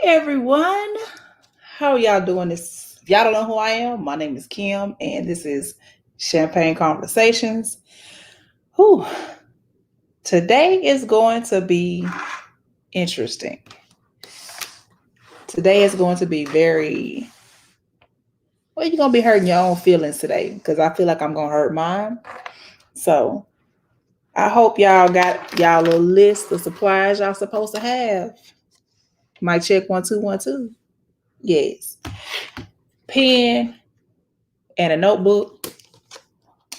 Everyone. How are y'all doing this? If y'all don't know who I am, my name is Kim, and this is Champagne Conversations. Whew. Today is going to be interesting. Today is going to be you're going to be hurting your own feelings today because I feel like I'm going to hurt mine. So I hope y'all got y'all little list of supplies y'all supposed to have. Mic check 1 2 1 2. Yes. Pen and a notebook.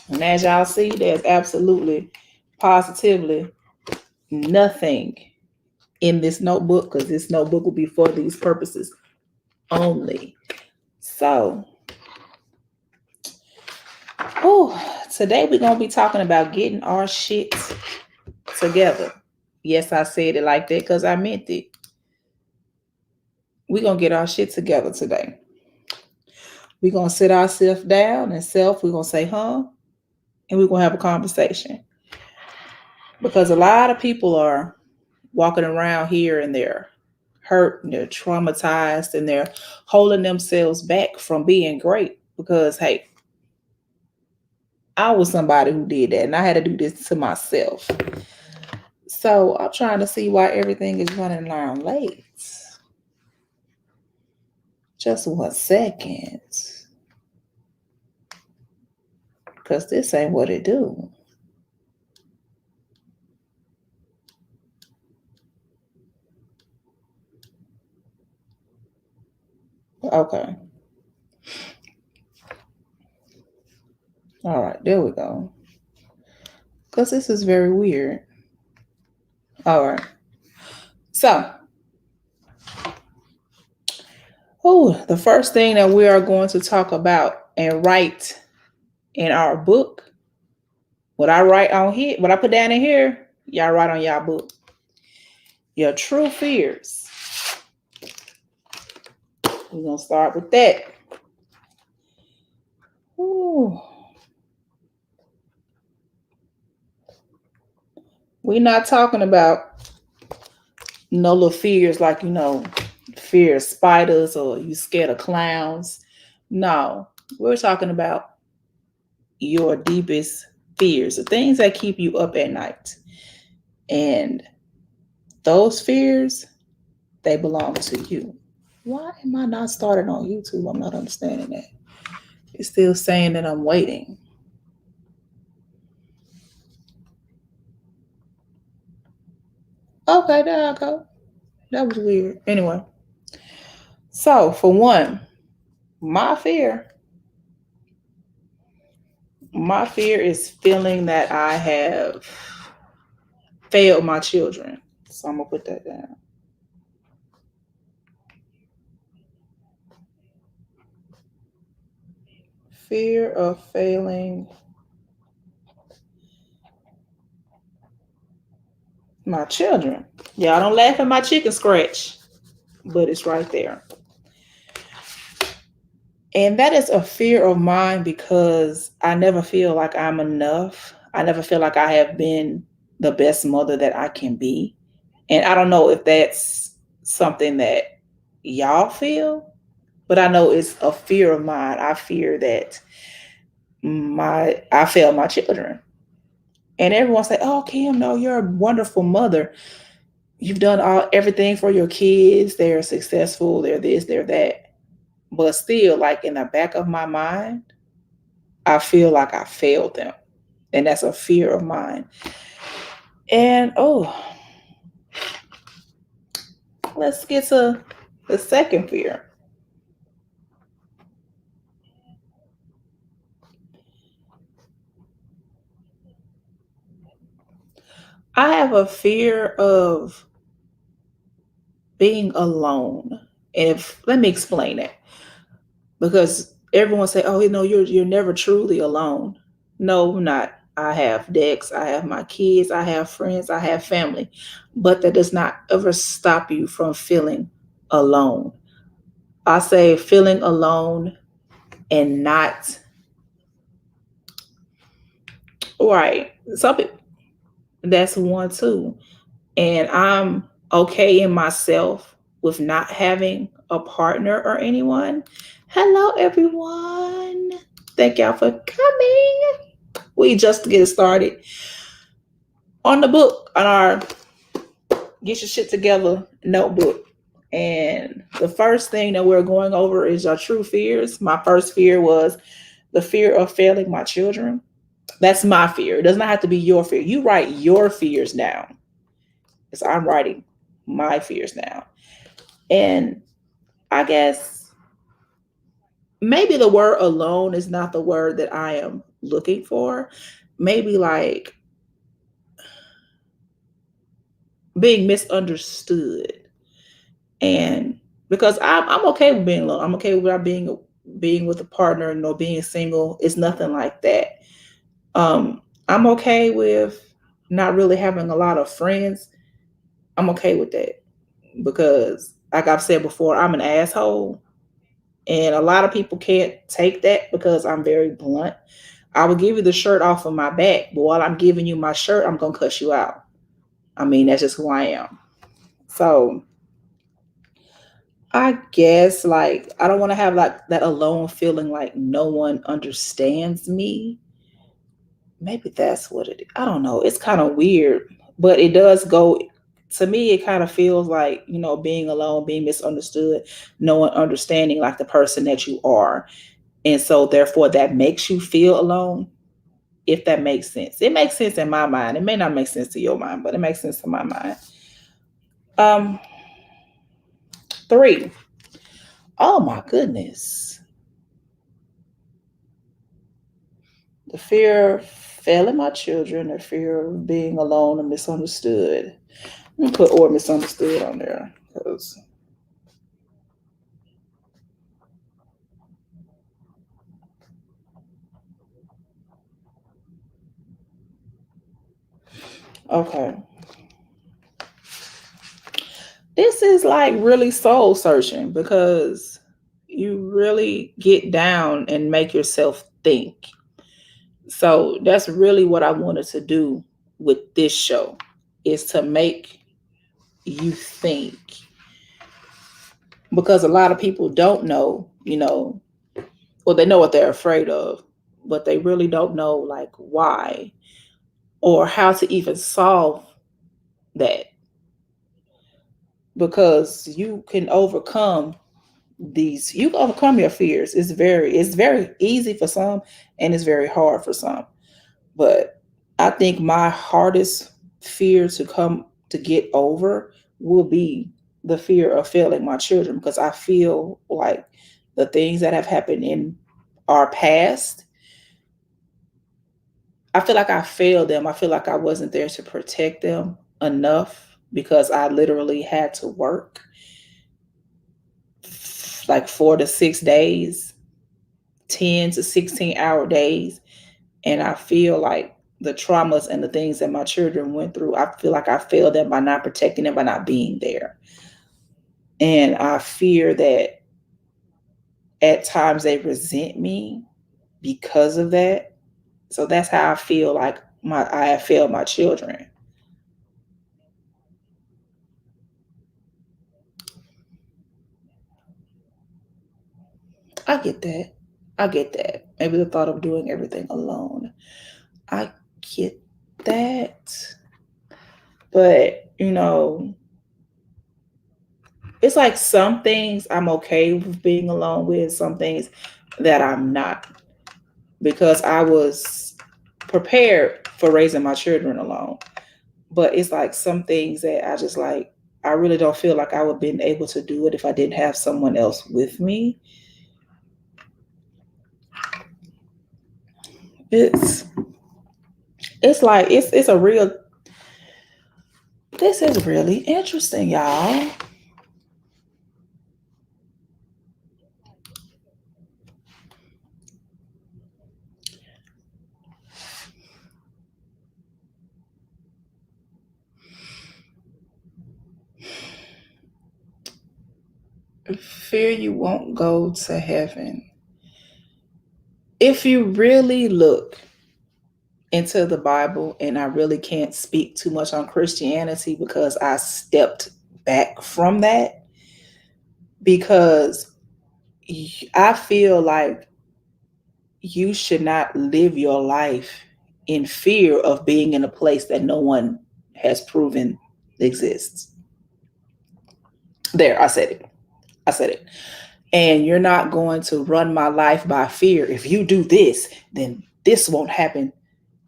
And as y'all see, there's absolutely, positively nothing in this notebook because this notebook will be for these purposes only. So, today we're going to be talking about getting our shit together. Yes, I said it like that because I meant it. We're going to get our shit together today. We're going to sit ourselves down and we're going to say, and we're going to have a conversation. Because a lot of people are walking around here and they're hurt and they're traumatized and they're holding themselves back from being great because, hey, I was somebody who did that and I had to do this to myself. So I'm trying to see why everything is running around late. Just 1 second. Because this ain't what it do. Okay. All right, there we go. Because this is very weird. All right. So, the first thing that we are going to talk about and write in our book, what I write on here, what I put down in here, y'all write on y'all book. Your true fears. We're going to start with that. Ooh. We're not talking about no little fears like, fear of spiders or you scared of clowns. No, we're talking about your deepest fears, the things that keep you up at night. And those fears, they belong to you. Why am I not started on YouTube? I'm not understanding that. It's still saying that I'm waiting. Okay, there I go. That was weird. Anyway. So, for one, my fear is feeling that I have failed my children. So I'm going to put that down. Fear of failing my children. Y'all don't laugh at my chicken scratch, but it's right there. And that is a fear of mine because I never feel like I'm enough. I never feel like I have been the best mother that I can be. And I don't know if that's something that y'all feel, but I know it's a fear of mine. I fear that I failed my children. And everyone say, "Oh, Kim, no, you're a wonderful mother. You've done everything for your kids. They're successful. They're this, they're that." But still, like in the back of my mind, I feel like I failed them. And that's a fear of mine. And let's get to the second fear. I have a fear of being alone. Let me explain it. Because everyone say, "Oh, you're never truly alone." No, I'm not. I have Dex, I have my kids, I have friends, I have family. But that does not ever stop you from feeling alone. I say feeling alone and not right. Some people, that's one too. And I'm okay in myself with not having a partner or anyone. Hello, everyone. Thank y'all for coming. We just get started on the book, on our Get Your Shit Together notebook. And the first thing that we're going over is our true fears. My first fear was the fear of failing my children. That's my fear. It does not have to be your fear. You write your fears down. Because I'm writing my fears down. And I guess maybe the word alone is not the word that I am looking for. Maybe like being misunderstood. And because I'm okay with being alone. I'm okay with being with a partner, being single. It's nothing like that. I'm okay with not really having a lot of friends. I'm okay with that because, like I've said before, I'm an asshole, and a lot of people can't take that because I'm very blunt. I will give you the shirt off of my back, but while I'm giving you my shirt, I'm gonna cuss you out. I mean, that's just who I am. So I guess like I don't want to have like that alone feeling like no one understands me. Maybe that's what it is. I don't know. It's kind of weird, but it does go to me. It kind of feels like, being alone, being misunderstood, no one understanding like the person that you are. And so therefore that makes you feel alone, if that makes sense. It makes sense in my mind. It may not make sense to your mind, but it makes sense to my mind. Um, 3. Oh my goodness. The fear of failing my children, the fear of being alone and misunderstood. I'm gonna put or misunderstood on there because okay. This is like really soul searching because you really get down and make yourself think. So that's really what I wanted to do with this show, is to make you think, because a lot of people don't know, well, they know what they're afraid of, but they really don't know like why or how to even solve that, because you can overcome your fears. It's very easy for some and it's very hard for some. But I think my hardest fear to get over will be the fear of failing my children, because I feel like the things that have happened in our past, I feel like I failed them. I feel like I wasn't there to protect them enough because I literally had to work like 4 to 6 days, 10 to 16-hour days. And I feel like the traumas and the things that my children went through, I feel like I failed them by not protecting them, by not being there. And I fear that at times they resent me because of that. So that's how I feel like I have failed my children. I get that. I get that. Maybe the thought of doing everything alone. I get that. But, it's like some things I'm okay with being alone with, some things that I'm not, because I was prepared for raising my children alone. But it's like some things that I just like, I really don't feel like I would have been able to do it if I didn't have someone else with me. It's it's like it's a real this is really interesting, y'all. Fear you won't go to heaven. If you really look into the Bible, and I really can't speak too much on Christianity because I stepped back from that. because I feel like you should not live your life in fear of being in a place that no one has proven exists. There, I said it. I said it. And you're not going to run my life by fear. If you do this, then this won't happen.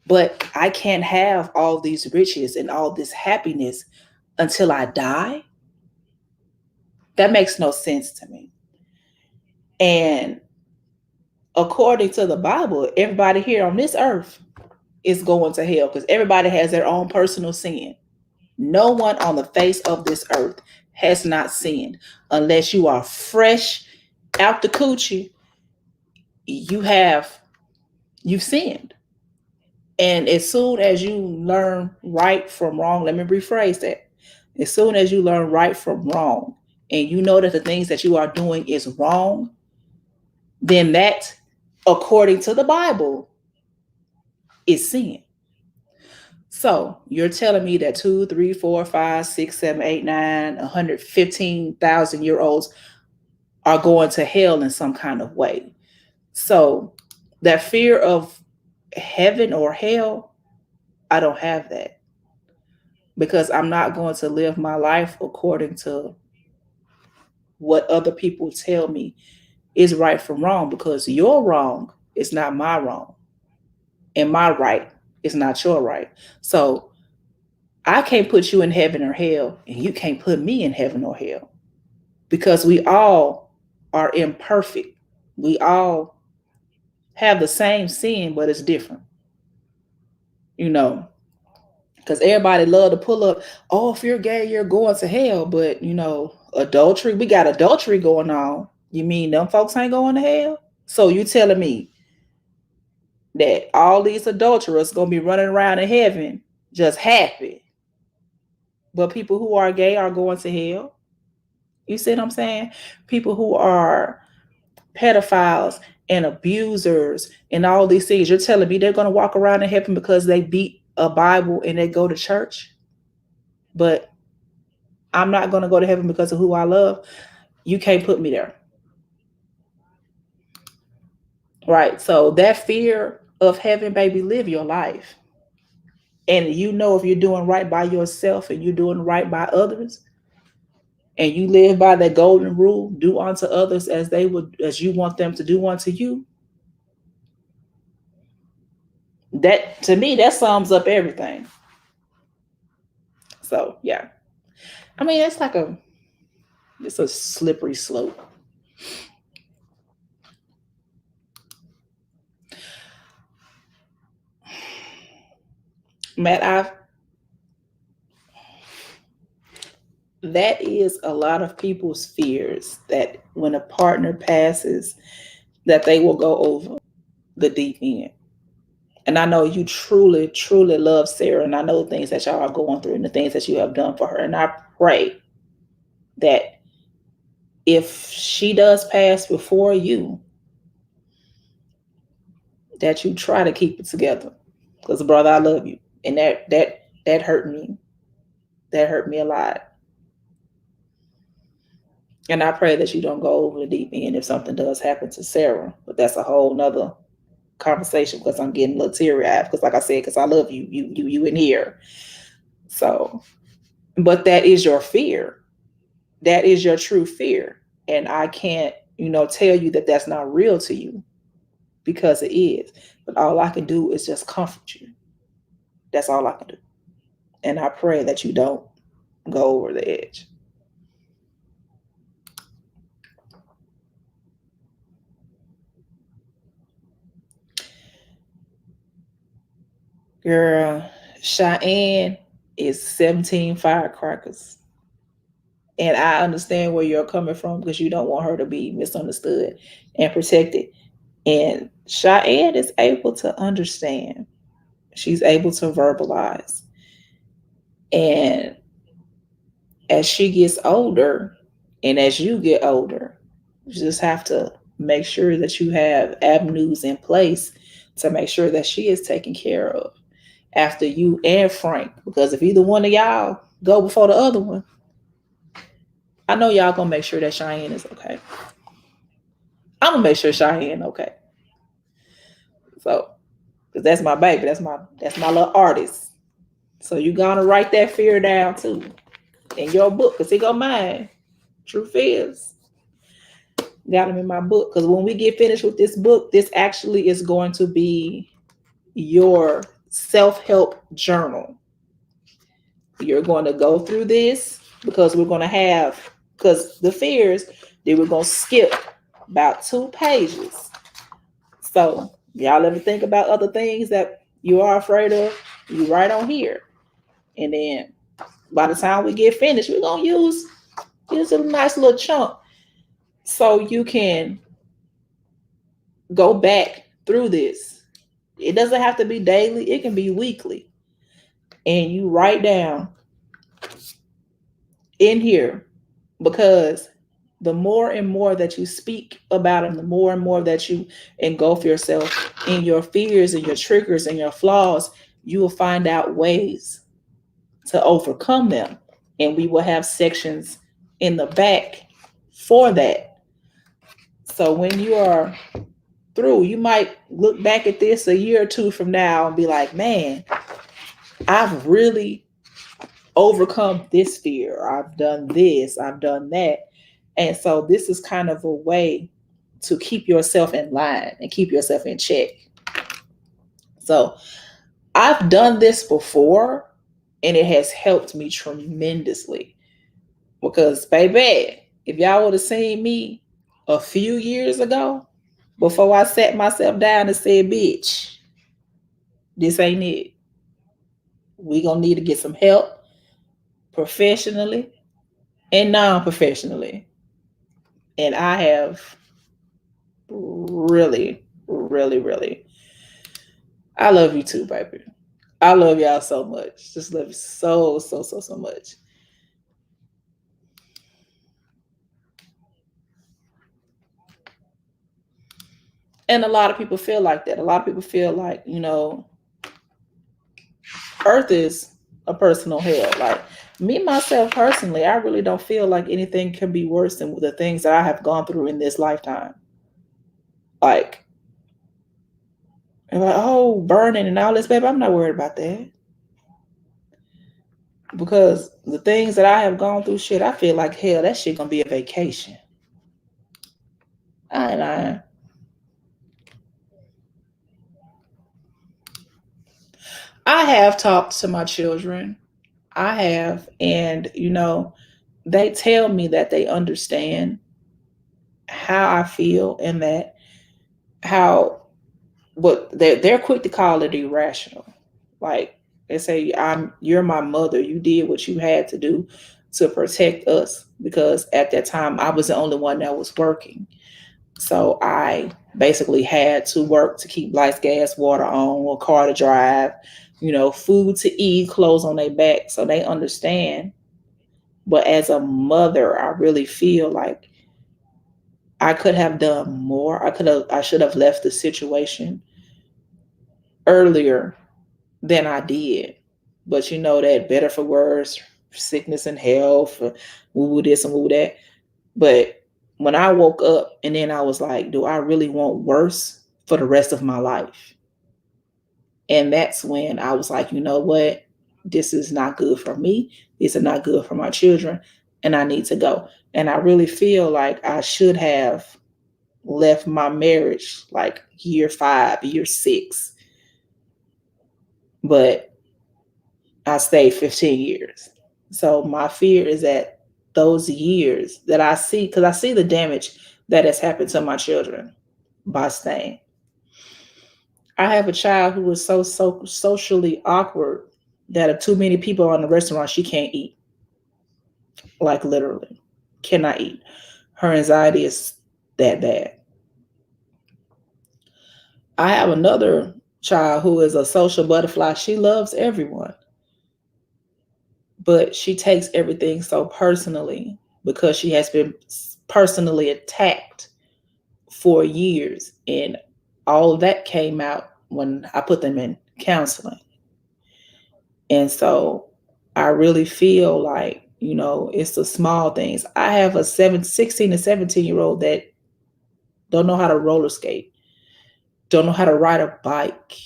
But I can't have all these riches and all this happiness until I die. That makes no sense to me. And according to the Bible, everybody here on this earth is going to hell because everybody has their own personal sin. No one on the face of this earth has not sinned. Unless you are fresh out the coochie, you've sinned. And as soon as you learn right from wrong, let me rephrase that. As soon as you learn right from wrong and you know that the things that you are doing is wrong, then that, according to the Bible, is sin. So you're telling me that 2, 3, 4, 5, 6, 7, 8, 9, 115,000-year-olds are going to hell in some kind of way. So that fear of heaven or hell, I don't have that because I'm not going to live my life according to what other people tell me is right from wrong, because your wrong is not my wrong and my right is not your right. So I can't put you in heaven or hell and you can't put me in heaven or hell because we all are imperfect. We all have the same sin, but it's different. You know, because everybody love to pull up, oh, if you're gay, you're going to hell. But, adultery, we got adultery going on. You mean them folks ain't going to hell? So you telling me that all these adulterers going to be running around in heaven just happy, but people who are gay are going to hell? You see what I'm saying? People who are pedophiles and abusers and all these things, you're telling me they're going to walk around in heaven because they beat a Bible and they go to church? But I'm not going to go to heaven because of who I love. You can't put me there. Right. So that fear of heaven, baby, live your life. And if you're doing right by yourself and you're doing right by others, and you live by that golden rule, do unto others as you want them to do unto you. That, to me, that sums up everything. So yeah. I mean, it's a slippery slope. Matt, that is a lot of people's fears, that when a partner passes, that they will go over the deep end. And I know you truly, truly love Sarah, and I know the things that y'all are going through and the things that you have done for her. And I pray that if she does pass before you, that you try to keep it together. Because, brother, I love you. And that hurt me. That hurt me a lot. And I pray that you don't go over the deep end if something does happen to Sarah. But that's a whole nother conversation, because I'm getting a little teary eyed. Because, like I said, because I love you, you in here. So, but that is your fear. That is your true fear. And I can't, tell you that that's not real to you, because it is. But all I can do is just comfort you. That's all I can do. And I pray that you don't go over the edge. Girl, Cheyenne is 17 firecrackers. And I understand where you're coming from, because you don't want her to be misunderstood and protected. And Cheyenne is able to understand. She's able to verbalize. And as she gets older, and as you get older, you just have to make sure that you have avenues in place to make sure that she is taken care of after you and Frank. Because if either one of y'all go before the other one, I know y'all gonna make sure that Cheyenne is okay. I'm gonna make sure Cheyenne okay. So, because that's my baby, that's my little artist. So you gonna write that fear down too in your book, because he go mine. Truth is, got him in my book. Because when we get finished with this book, this actually is going to be your self-help journal. You're going to go through this because we're going to have, because the fears, then we're going to skip about 2 pages. So y'all ever think about other things that you are afraid of? You write on here. And then by the time we get finished, we're going to use a nice little chunk so you can go back through this. It doesn't have to be daily, it can be weekly. And you write down in here, because the more and more that you speak about them, the more and more that you engulf yourself in your fears and your triggers and your flaws, you will find out ways to overcome them. And we will have sections in the back for that. So when you are through, you might look back at this a year or two from now and be like, man, I've really overcome this fear. I've done this, I've done that. And so this is kind of a way to keep yourself in line and keep yourself in check. So I've done this before and it has helped me tremendously. Because, baby, if y'all would have seen me a few years ago, before I sat myself down and said, bitch, this ain't it. We gonna need to get some help professionally and non-professionally. And I have really, really, really, I love you too, baby. I love y'all so much. Just love you so, so, so, so much. And a lot of people feel like that. A lot of people feel like, Earth is a personal hell. Like me, myself, personally, I really don't feel like anything can be worse than the things that I have gone through in this lifetime. Like, and like, oh, burning and all this, baby, I'm not worried about that. Because the things that I have gone through, shit, I feel like hell, that shit gonna be a vacation. I ain't lying. I have talked to my children. I have, and they tell me that they understand how I feel and that how but they're quick to call it irrational. Like they say, you're my mother. You did what you had to do to protect us because at that time I was the only one that was working. So I basically had to work to keep lights, gas, water on, a car to drive, food to eat, clothes on their back. So they understand. But as a mother, I really feel like I could have done more. I should have left the situation earlier than I did. But that better for worse, sickness and health, woo this and woo that. But when I woke up and then I was like, do I really want worse for the rest of my life? And that's when I was like, you know what? This is not good for me. This is not good for my children. And I need to go. And I really feel like I should have left my marriage like year 5, year 6. But I stayed 15 years. So my fear is that those years that I see, because I see the damage that has happened to my children by staying. I have a child who is so socially awkward that if too many people in the restaurant, she can't eat. Like literally, cannot eat. Her anxiety is that bad. I have another child who is a social butterfly. She loves everyone, but she takes everything so personally because she has been personally attacked for years. And all of that came out when I put them in counseling. And so I really feel like It's the small things. I have a 16 to 17-year-old that don't know how to roller skate, don't know how to ride a bike,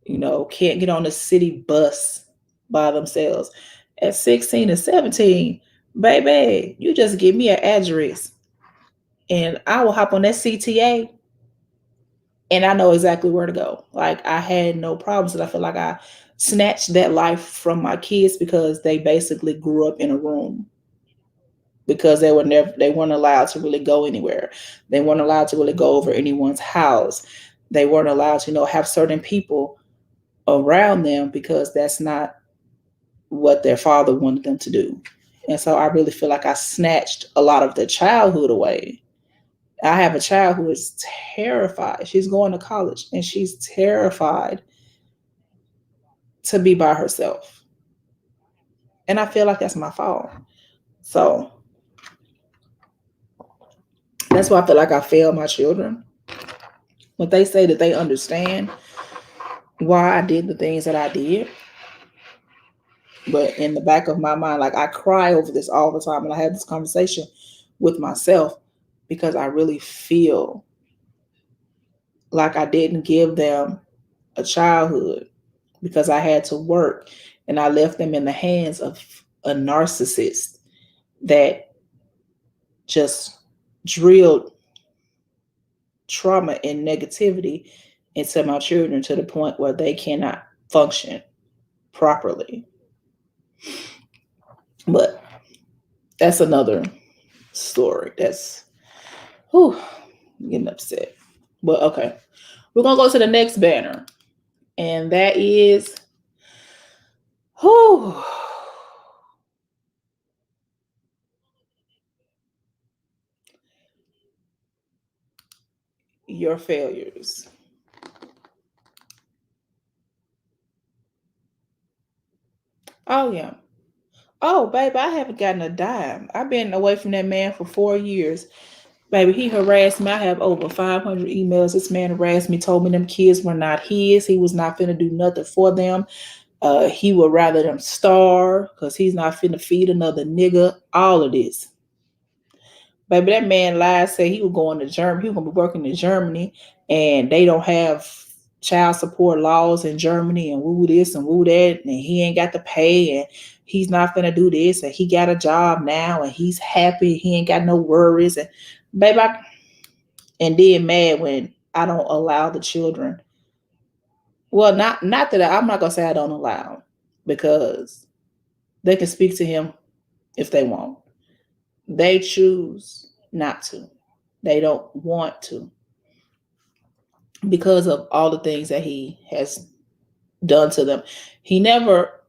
can't get on a city bus by themselves. At 16 to 17, baby, you just give me an address and I will hop on that CTA and I know exactly where to go. Like I had no problems. And I feel like I snatched that life from my kids because they basically grew up in a room because they weren't allowed to really go anywhere. They weren't allowed to really go over anyone's house. They weren't allowed to, have certain people around them because that's not what their father wanted them to do. And so I really feel like I snatched a lot of their childhood away. I have a child who is terrified. She's going to college and she's terrified to be by herself. And I feel like that's my fault. So that's why I feel like I failed my children. When they say that they understand why I did the things that I did, but in the back of my mind, like I cry over this all the time. And I had this conversation with myself because I really feel like I didn't give them a childhood because I had to work and I left them in the hands of a narcissist that just drilled trauma and negativity into my children to the point where they cannot function properly. But that's another story. That's getting upset. But okay. We're gonna go to the next banner. And that is your failures. Oh yeah. Oh, baby, I haven't gotten a dime. I've been away from that man for 4 years. Baby, he harassed me. I have over 500 emails. This man harassed me, told me them kids were not his. He was not finna do nothing for them. He would rather them starve because he's not finna feed another nigga. All of this. Baby, that man lied, said he was going to Germany. He was going to be working in Germany and they don't have child support laws in Germany and woo this and woo that. And he ain't got to pay and he's not finna do this. And he got a job now and he's happy. He ain't got no worries. And baby, and then mad when I don't allow the children. Well, not that I'm not gonna say I don't allow because they can speak to him if they want. They choose not to. They don't want to because of all the things that he has done to them. He never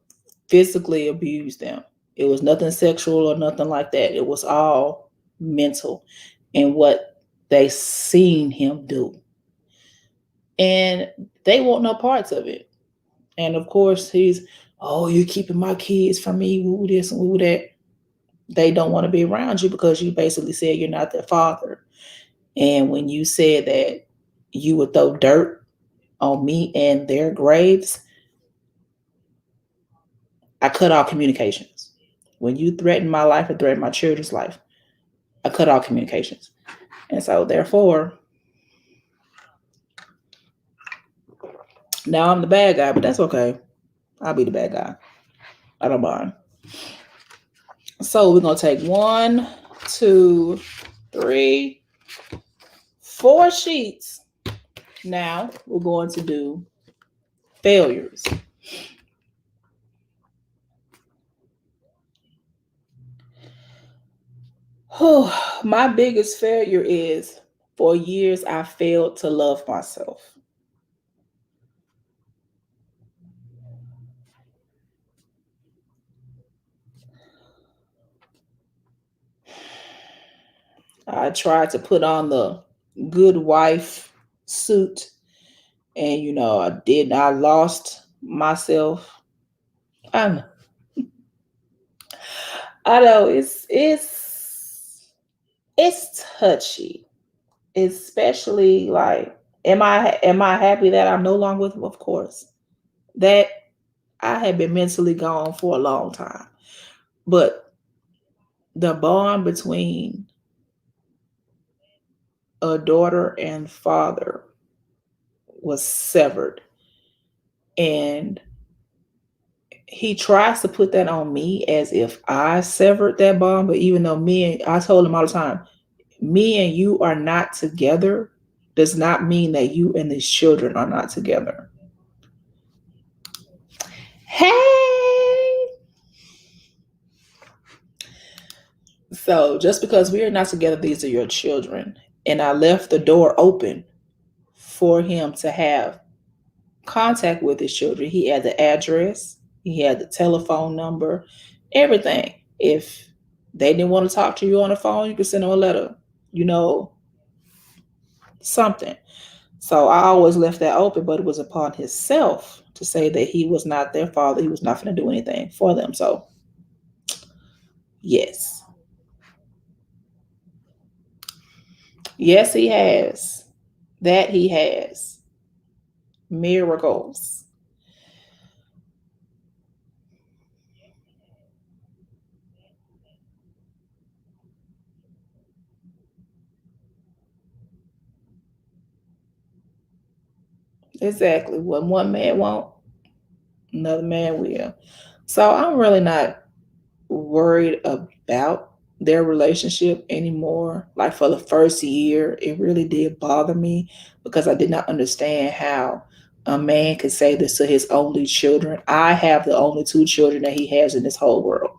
physically abused them. It was nothing sexual or nothing like that. It was all mental and what they seen him do. And they want no parts of it. And of course, you're keeping my kids from me, woo this and woo that. They don't want to be around you because you basically said you're not their father. And when you said that you would throw dirt on me and their graves, I cut off communications. When you threaten my life or threaten my children's life, I cut off communications. And so therefore, now I'm the bad guy, but that's okay. I'll be the bad guy. I don't mind. So we're going to take 1, 2, 3, 4 sheets. Now we're going to do failures. My biggest failure is for years I failed to love myself. I tried to put on the good wife suit and I lost myself. I know it's touchy, especially like am I happy that I'm no longer with him? Of course. That I had been mentally gone for a long time. But the bond between a daughter and father was severed. And he tries to put that on me as if I severed that bond. But even though I told him all the time, me and you are not together, does not mean that you and these children are not together. Hey! So just because we are not together, these are your children. And I left the door open for him to have contact with his children. He had the address, he had the telephone number, everything. If they didn't want to talk to you on the phone, you could send them a letter, you know, something. So I always left that open, but it was upon himself to say that he was not their father. He was not going to do anything for them. So, yes. Yes, he has. That he has. Miracles. Exactly. What one man won't, another man will. So I'm really not worried about their relationship anymore. Like for the first year, it really did bother me because I did not understand how a man could say this to his only children. I have the only two children that he has in this whole world,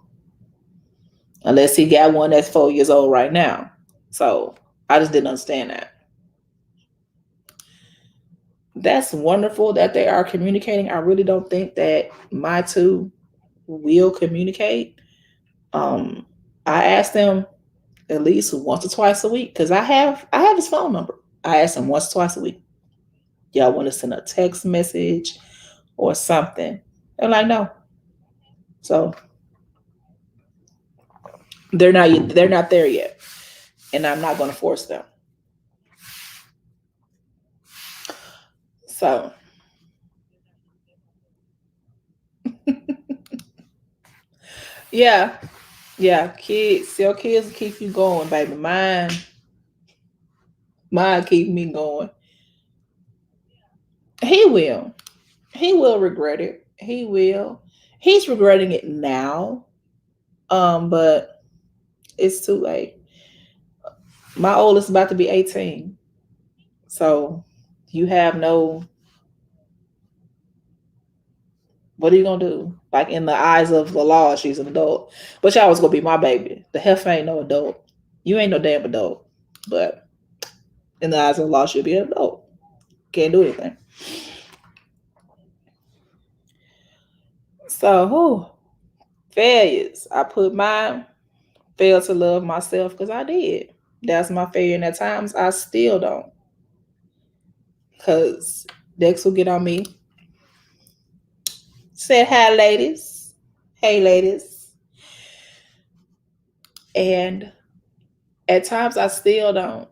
unless he got one that's 4 years old right now. So I just didn't understand that. That's wonderful that they are communicating. I really don't think that my two will communicate. Um, I asked them at least once or twice a week because I have his phone number. I ask him once or twice a week. Y'all want to send a text message or something? They're like, no. So they're not there yet, and I'm not going to force them. So yeah, yeah, kids, your kids keep you going, baby. Mine keep me going. He will. He will regret it. He will. He's regretting it now. But it's too late. My oldest is about to be 18. So you have no, what are you gonna do? Like in the eyes of the law, she's an adult. But y'all was gonna be my baby. The heifer ain't no adult. You ain't no damn adult. But in the eyes of the law, she'll be an adult. Can't do anything. So failures. I put mine, fail to love myself because I did. That's my failure. And at times I still don't. Cause Dex will get on me. Said hi, ladies. Hey, ladies. And at times I still don't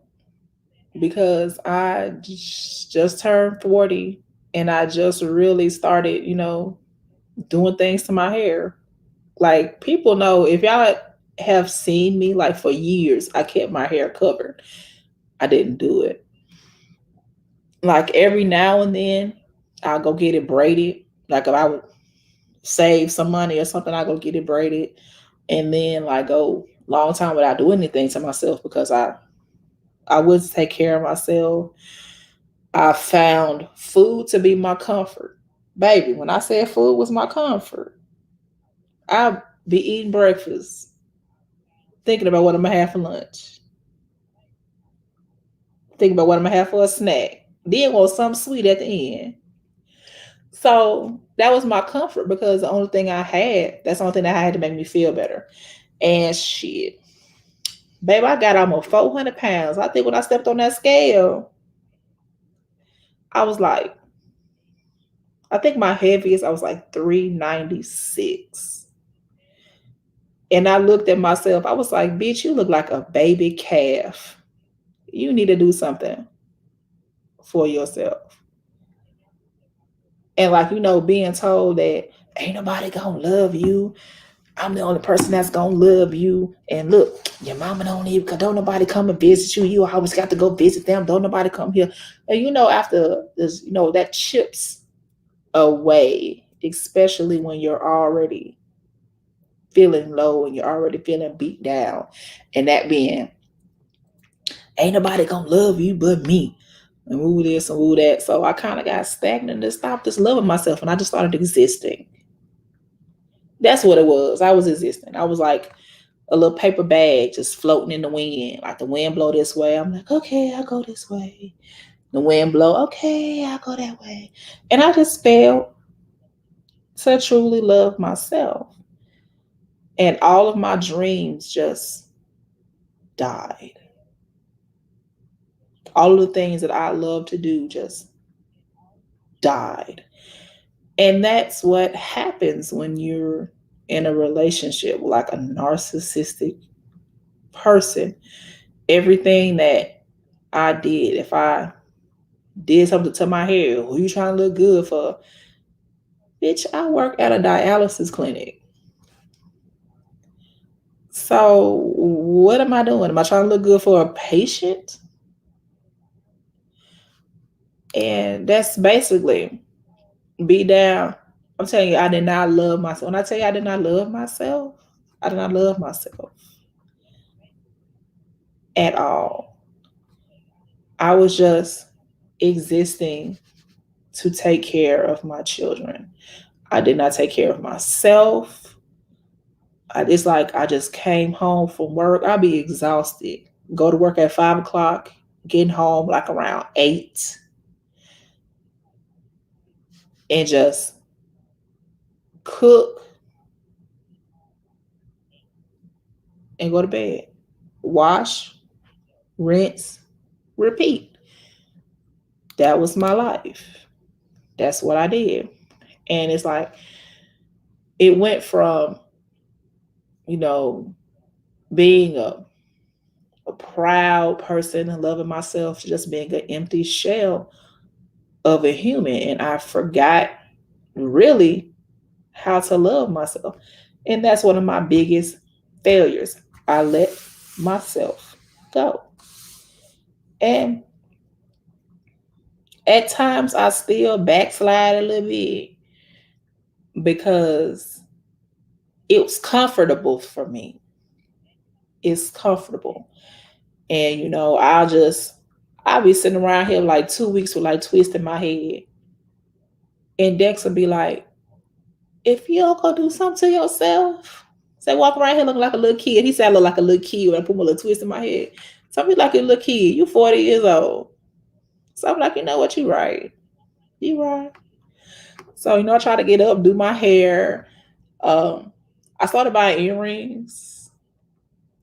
because I just turned 40 and I just really started, doing things to my hair. Like people know if y'all have seen me like for years, I kept my hair covered. I didn't do it. Like every now and then I'll go get it braided. Like if I would save some money or something, I go get it braided and then like go long time without doing anything to myself because I would take care of myself. I found food to be my comfort. Baby, when I said food was my comfort, I'd be eating breakfast, thinking about what I'm gonna have for lunch, thinking about what I'm gonna have for a snack. Then want something sweet at the end. So that was my comfort because the only thing I had, that's the only thing that I had to make me feel better. And shit, babe, I got almost 400 pounds. I think when I stepped on that scale, I was like, I think my heaviest, I was like 396. And I looked at myself, I was like, bitch, you look like a baby calf. You need to do something for yourself. And like, being told that ain't nobody gonna love you. I'm the only person that's gonna love you. And look, your mama don't even, cause don't nobody come and visit you. You always got to go visit them. Don't nobody come here. And after this, that chips away, especially when you're already feeling low and you're already feeling beat down. And that being, ain't nobody gonna love you but me. And woo this and woo that. So I kind of got stagnant and stopped just loving myself, and I just started existing. That's what it was. I was existing. I was like a little paper bag just floating in the wind. Like the wind blow this way, I'm like, okay, I'll go this way. The wind blow, okay, I'll go that way. And I just failed to truly love myself. And all of my dreams just died. All of the things that I love to do just died. And that's what happens when you're in a relationship with like a narcissistic person. Everything that I did, if I did something to my hair, who you trying to look good for? Bitch, I work at a dialysis clinic. So what am I doing? Am I trying to look good for a patient? And that's basically be down. I'm telling you, I did not love myself. When I tell you I did not love myself, I did not love myself at all. I was just existing to take care of my children. I did not take care of myself. It's like I just came home from work. I'd be exhausted. Go to work at 5 o'clock, getting home like around 8, and just cook and go to bed. Wash, rinse, repeat. That was my life. That's what I did. And it's like it went from, you know, being a proud person and loving myself to just being an empty shell of a human. And I forgot really how to love myself. And that's one of my biggest failures. I let myself go. And at times I still backslide a little bit because it was comfortable for me. It's comfortable. And I'll be sitting around here like 2 weeks with like twisting my head. And Dex will be like, if you don't go do something to yourself, say walk around here looking like a little kid. He said I look like a little kid when I put my little twist in my head. So I be like a little kid. You 40 years old. So I'm like, you know what, you right. You right. So, I try to get up, do my hair. I started buying earrings,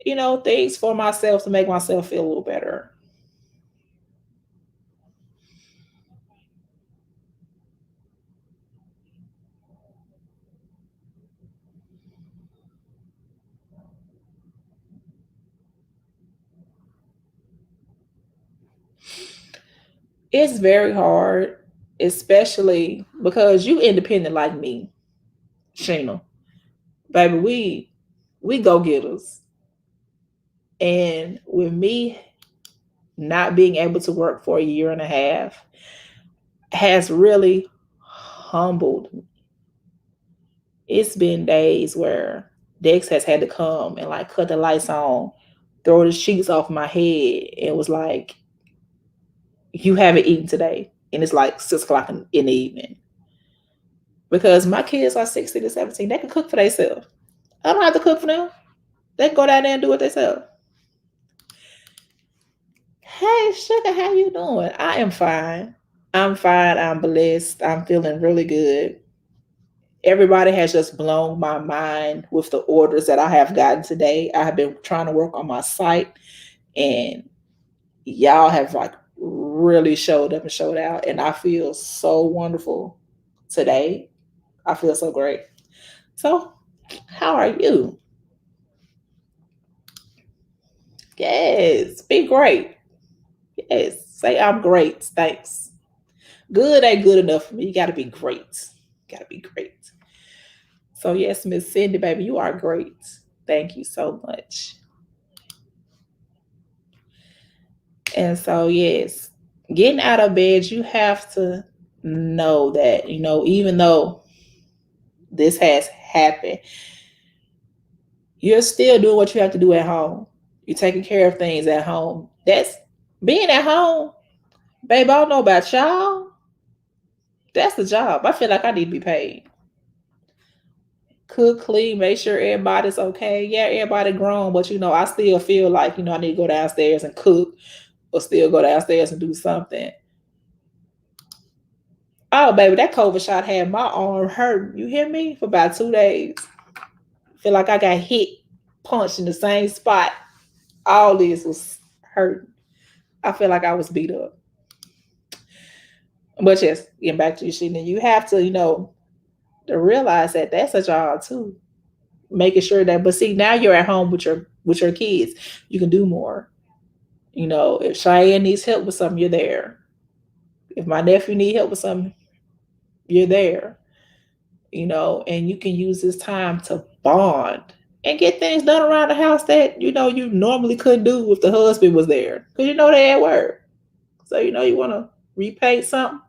things for myself to make myself feel a little better. It's very hard, especially because you independent like me, Sheena. Baby, we go getters. And with me not being able to work for a year and a half has really humbled me. It's been days where Dex has had to come and like cut the lights on, throw the sheets off my head, and was like, you haven't eaten today. And it's like 6 o'clock in the evening. Because my kids are 16 to 17. They can cook for themselves. I don't have to cook for them. They can go down there and do it themselves. Hey, sugar, how you doing? I am fine. I'm fine. I'm blessed. I'm feeling really good. Everybody has just blown my mind with the orders that I have gotten today. I have been trying to work on my site, and y'all have like really showed up and showed out. And I feel so wonderful today. I feel so great. So, how are you? Yes, be great. Yes, say I'm great. Thanks. Good ain't good enough for me. You got to be great. Got to be great. So yes, Miss Cindy, baby, you are great. Thank you so much. And so yes, getting out of bed, you have to know that, even though this has happened, you're still doing what you have to do at home. You're taking care of things at home. That's being at home, babe. I don't know about y'all. That's the job. I feel like I need to be paid. Cook, clean, make sure everybody's okay. Yeah, everybody grown, but I still feel like, I need to go downstairs and cook or still go downstairs and do something. Oh, baby, that COVID shot had my arm hurt. You hear me? For about 2 days. Feel like I got hit, punched in the same spot. All this was hurt. I feel like I was beat up. But yes, getting back to you, Sheena, you have to, to realize that that's a job too. Making sure that, but see, now you're at home with your kids. You can do more. If Cheyenne needs help with something, you're there. If my nephew need help with something, you're there. And you can use this time to bond and get things done around the house that you normally couldn't do if the husband was there, because they at work. So you want to repaint something,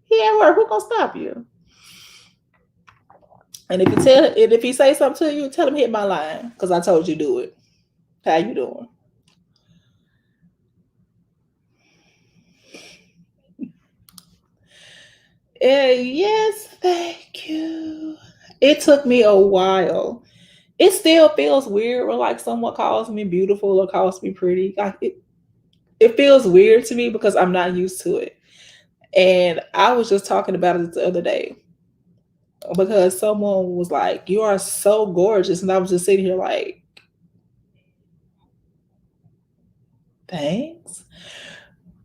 he at work. Who gonna stop you? And if he say something to you, tell him hit my line because I told you do it. How you doing? Yes, thank you. It took me a while. It still feels weird when like someone calls me beautiful or calls me pretty. Like it feels weird to me because I'm not used to it. And I was just talking about it the other day because someone was like, "You are so gorgeous," and I was just sitting here like, "Thanks,"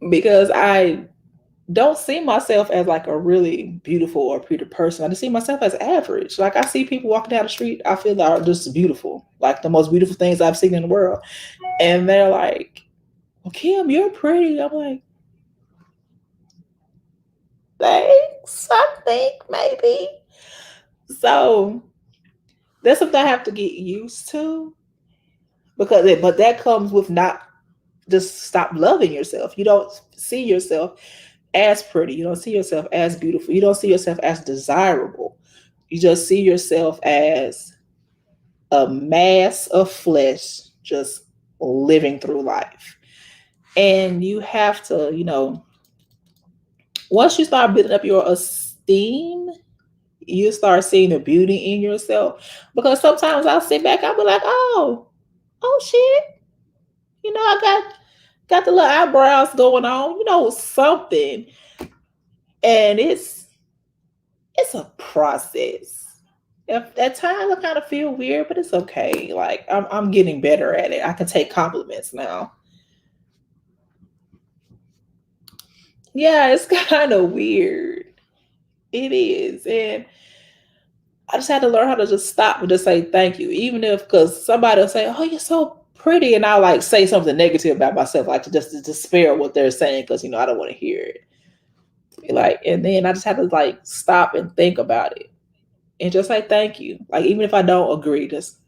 because I don't see myself as like a really beautiful or pretty person. I just see myself as average. Like I see people walking down the street, I feel like are just beautiful, like the most beautiful things I've seen in the world. And they're like, "Well, Kim, you're pretty." I'm like, "Thanks, I think maybe." So that's something I have to get used to but that comes with not just stop loving yourself. You don't see yourself as pretty. You don't see yourself as beautiful. You don't see yourself as desirable. You just see yourself as a mass of flesh just living through life. And you have to, once you start building up your esteem, you start seeing the beauty in yourself. Because sometimes I'll sit back, I'll be like, oh shit, I got the little eyebrows going on, something. And it's a process. At times I kind of feel weird, but it's okay. Like I'm getting better at it. I can take compliments now. Yeah, it's kind of weird. It is. And I just had to learn how to just stop and just say thank you. Even if, because somebody will say, "Oh, you're so pretty." And I'll like say something negative about myself, like to despair what they're saying, because, I don't want to hear it. Like, and then I just have to like stop and think about it and just say thank you. Like, even if I don't agree, just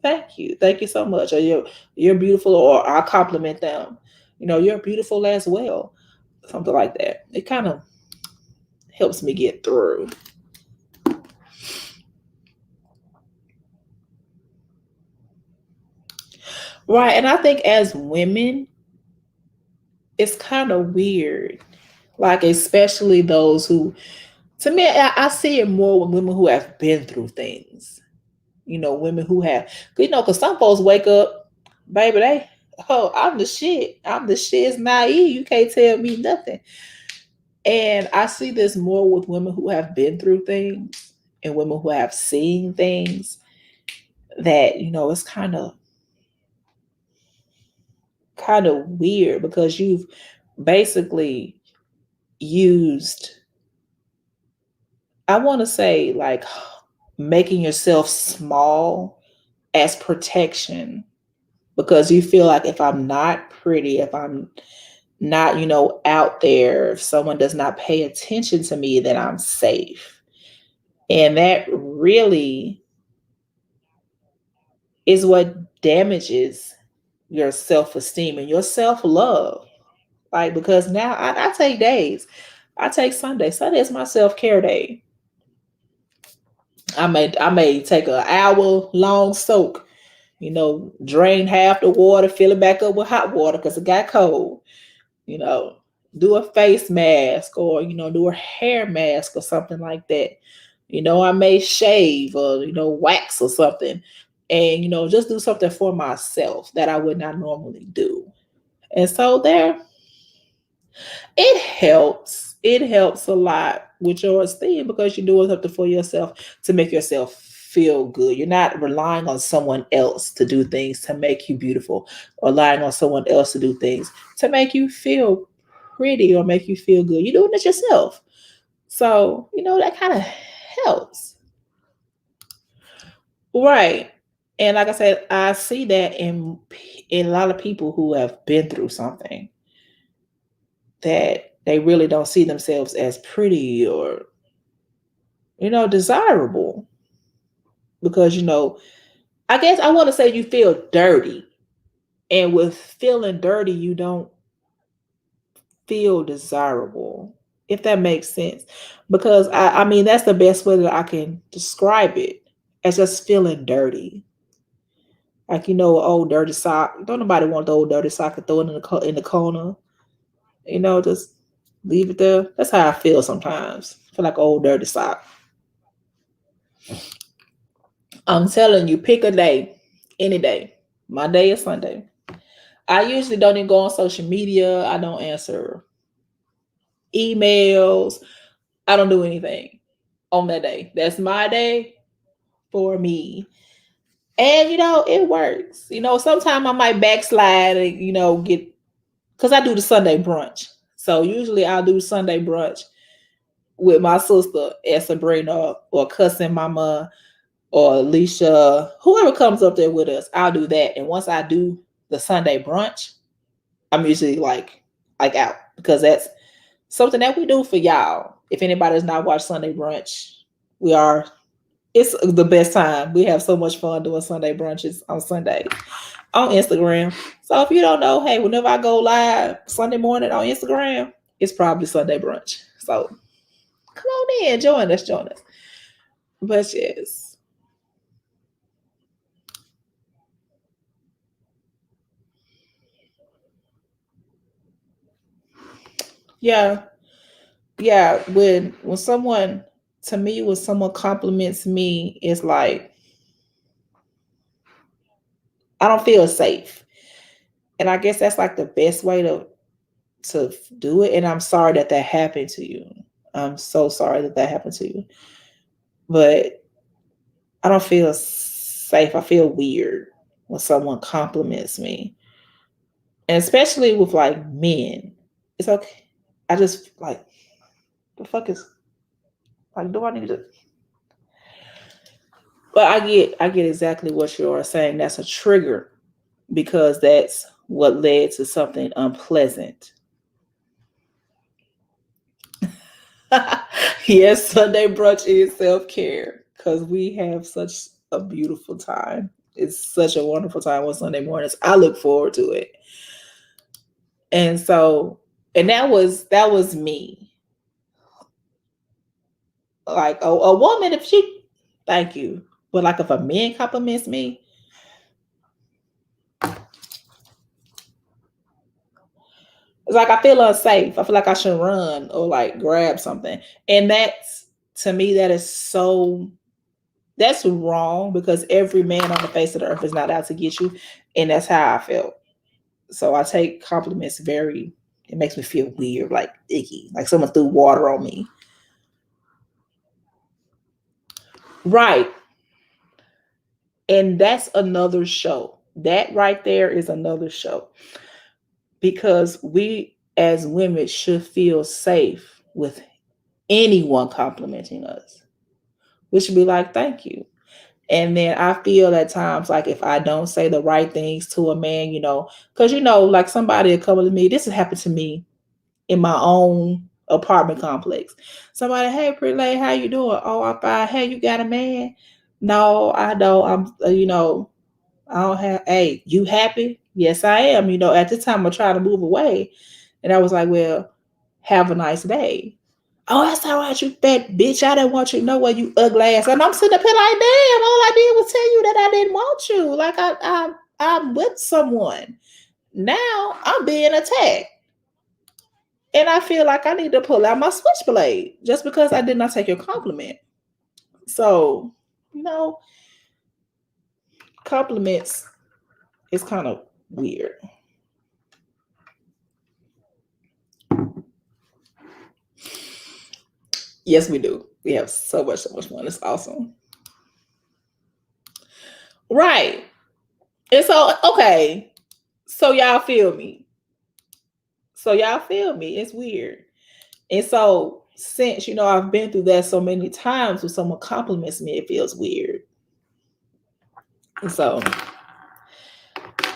thank you. Thank you so much. Or you're beautiful, or I'll compliment them. You're beautiful as well. Something like that. It kind of helps me get through. Right. And I think as women, it's kind of weird. Like, especially those who, to me, I see it more with women who have been through things. Women who have, because some folks wake up, baby, I'm the shit. I'm the shit. It's naive. You can't tell me nothing. And I see this more with women who have been through things and women who have seen things that, it's kind of weird because you've basically used, I want to say, like, making yourself small as protection, because you feel like if I'm not pretty, if I'm not, out there, if someone does not pay attention to me, then I'm safe. And that really is what damages your self-esteem and your self-love. Like, because now I take days. I take Sunday. Sunday is my self-care day. I may take an hour long soak, drain half the water, fill it back up with hot water because it got cold, you know, do a face mask or, do a hair mask or something like that. I may shave or, wax or something and, just do something for myself that I would not normally do. And so it helps. It helps a lot with your esteem because you're doing something for yourself to make yourself feel good. You're not relying on someone else to do things to make you beautiful or relying on someone else to do things to make you feel pretty or make you feel good. You're doing it yourself. So, that kind of helps. Right. And like I said, I see that in a lot of people who have been through something that they really don't see themselves as pretty or desirable because I guess I want to say you feel dirty, and with feeling dirty you don't feel desirable, if that makes sense, because I mean that's the best way that I can describe it, as just feeling dirty. Like an old dirty sock. Don't nobody want the old dirty sock and throw it in the corner. Just leave it there. That's how I feel sometimes. I feel like old dirty sock. I'm telling you, pick a day, any day. My day is Sunday. I usually don't even go on social media. I don't answer emails. I don't do anything on that day. That's my day for me. And it works. Sometimes I might backslide and get, because I do the Sunday brunch. So usually I'll do Sunday brunch with my sister and Sabrina or cousin Mama or Alicia, whoever comes up there with us. I'll do that. And once I do the Sunday brunch, I'm usually like out, because that's something that we do for y'all. If anybody has not watched Sunday brunch, it's the best time. We have so much fun doing Sunday brunches on Sunday on Instagram. So if you don't know, hey, whenever I go live Sunday morning on Instagram, it's probably Sunday brunch. So come on in, join us. But yes. Yeah. Yeah. When someone, to me, when someone compliments me, it's like I don't feel safe. And I guess that's like the best way to do it. And I'm sorry that that happened to you. I'm so sorry that that happened to you. But I don't feel safe. I feel weird when someone compliments me, and especially with like men. It's okay. I just like, the fuck is, like, do I need to? But I get exactly what you are saying. That's a trigger because that's what led to something unpleasant. Yes, Sunday brunch is self care because we have such a beautiful time. It's such a wonderful time on Sunday mornings. I look forward to it. And so, and that was me. Like a woman, if she, thank you, but like if a man compliments me, it's like I feel unsafe. I feel like I should run or like grab something. And that's, to me, that's wrong because every man on the face of the earth is not out to get you. And that's how I felt. So I take compliments very, it makes me feel weird, like icky, like someone threw water on me. Right. And that's another show. That right there is another show because we as women should feel safe with anyone complimenting us. We should be like, thank you. And then I feel at times like if I don't say the right things to a man, because like somebody will come to me, this has happened to me in my own apartment complex. Somebody, hey, pretty lady, how you doing? Oh, I'm fine. Hey, you got a man? No, I don't. I don't have. Hey, you happy? Yes, I am. At the time, I tried to move away, and I was like, well, have a nice day. Oh, that's all right, you fat bitch. I didn't want you nowhere, you ugly ass. And I'm sitting up here like, damn, all I did was tell you that I didn't want you. Like I'm with someone. Now I'm being attacked. And I feel like I need to pull out my switchblade just because I did not take your compliment. So, you know, compliments is kind of weird. Yes, we do. We have so much fun. It's awesome. Right. And so, okay. So y'all feel me. It's weird. And so since I've been through that so many times when someone compliments me, it feels weird. And so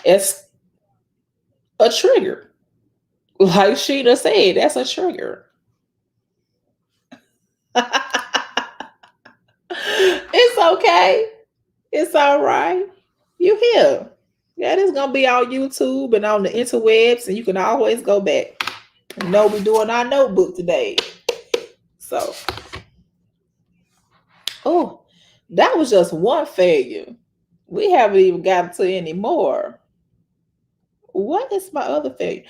it's a trigger. Like Sheena said, that's a trigger. It's okay. It's all right. You here. Yeah, it's gonna be on YouTube and on the interwebs, and you can always go back. We're doing our notebook today. So, oh, that was just one failure. We haven't even gotten to any more. What is my other failure?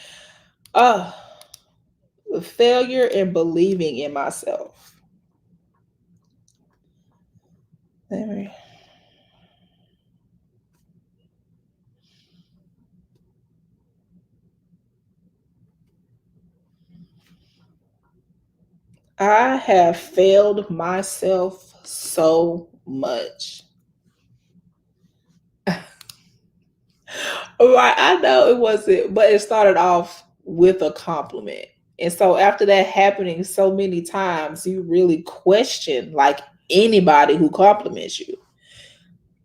Uh, failure in believing in myself. I have failed myself so much. Right, I know it wasn't, but it started off with a compliment. And so after that happening so many times, you really question like anybody who compliments you.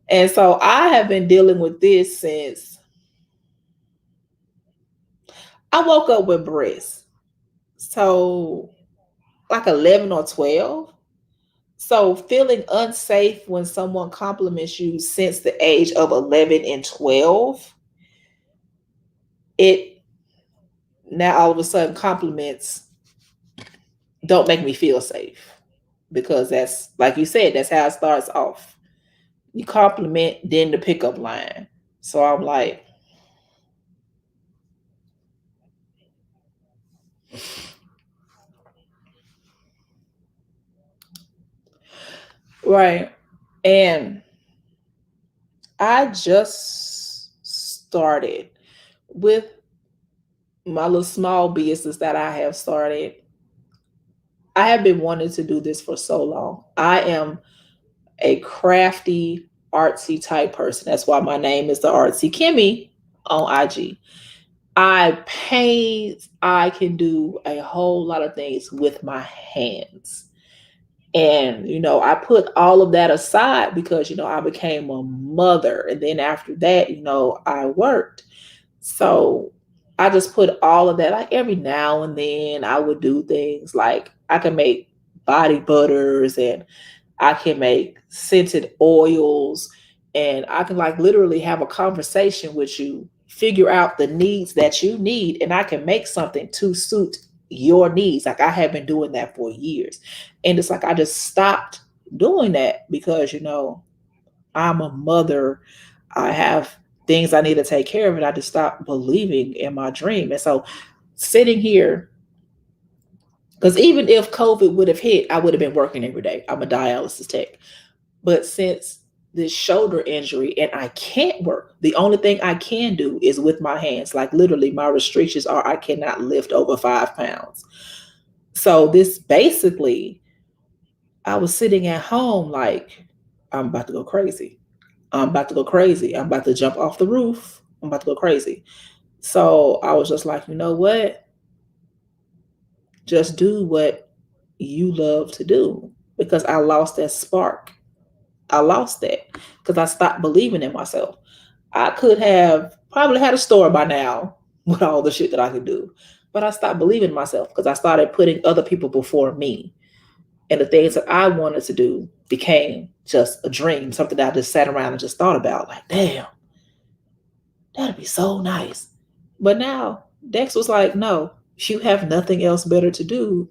And so I have been dealing with this since I woke up with breasts. So like 11 or 12. So feeling unsafe when someone compliments you since the age of 11 and 12, it now all of a sudden compliments don't make me feel safe because that's like you said, that's how it starts off. You compliment, then the pickup line. So I'm like, right. And I just started with my little small business that I have started. I have been wanting to do this for so long. I am a crafty, artsy type person. That's why my name is the Artsy Kimmy on IG. I paint, I can do a whole lot of things with my hands. And, I put all of that aside because, I became a mother. And then after that, I worked. So I just put all of that, like every now and then I would do things like I can make body butters and I can make scented oils and I can like literally have a conversation with you, figure out the needs that you need, and I can make something to suit your needs. Like I have been doing that for years. And it's like I just stopped doing that because, I'm a mother. I have things I need to take care of, and I just stopped believing in my dream. And so sitting here, because even if COVID would have hit, I would have been working every day. I'm a dialysis tech. But since this shoulder injury and I can't work, the only thing I can do is with my hands. Like literally, my restrictions are I cannot lift over 5 pounds. So this basically, I was sitting at home like, I'm about to go crazy. I'm about to go crazy. I'm about to jump off the roof. I'm about to go crazy. So I was just like, you know what? Just do what you love to do because I lost that spark. I lost that because I stopped believing in myself. I could have probably had a store by now with all the shit that I could do. But I stopped believing in myself because I started putting other people before me. And the things that I wanted to do became just a dream, something that I just sat around and just thought about. Like, damn, that'd be so nice. But now Dex was like, no, if you have nothing else better to do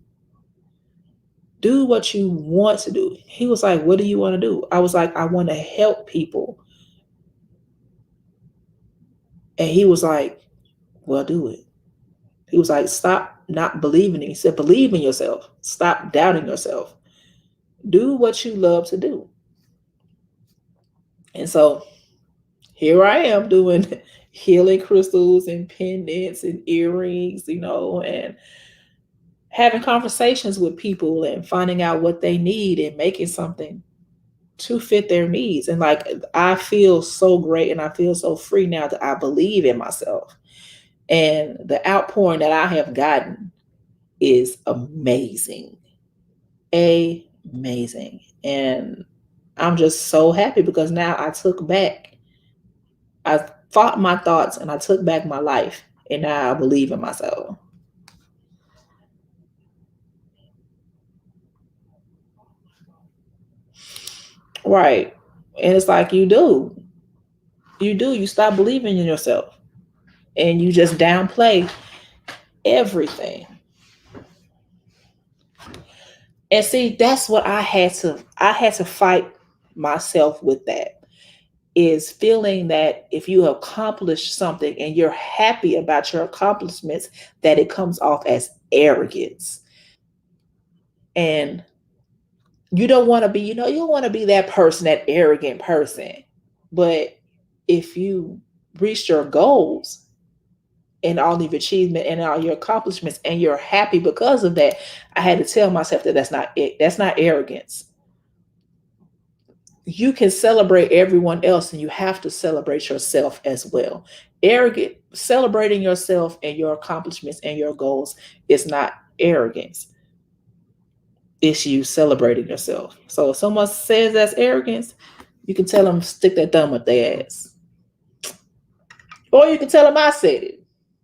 what you want to do. He was like, what do you want to do? I was like, I want to help people. And he was like, well, do it. He was like, stop not believing it. He said, believe in yourself. Stop doubting yourself. Do what you love to do. And so here I am doing healing crystals and pendants and earrings, and having conversations with people and finding out what they need and making something to fit their needs. And like, I feel so great and I feel so free now that I believe in myself. And the outpouring that I have gotten is amazing. Amazing. And I'm just so happy because now I fought my thoughts and I took back my life. And now I believe in myself. Right. And it's like you stop believing in yourself and you just downplay everything. And see, that's what I had to fight myself with, that is feeling that if you accomplish something and you're happy about your accomplishments, that it comes off as arrogance. And you don't want to be, you don't want to be that person, that arrogant person. But if you reach your goals and all of your achievement and all your accomplishments and you're happy because of that, I had to tell myself that that's not it. That's not arrogance. You can celebrate everyone else and you have to celebrate yourself as well. Arrogant, celebrating yourself and your accomplishments and your goals is not arrogance. It's you celebrating yourself. So if someone says that's arrogance, you can tell them stick that thumb up their ass. Or you can tell them I said it.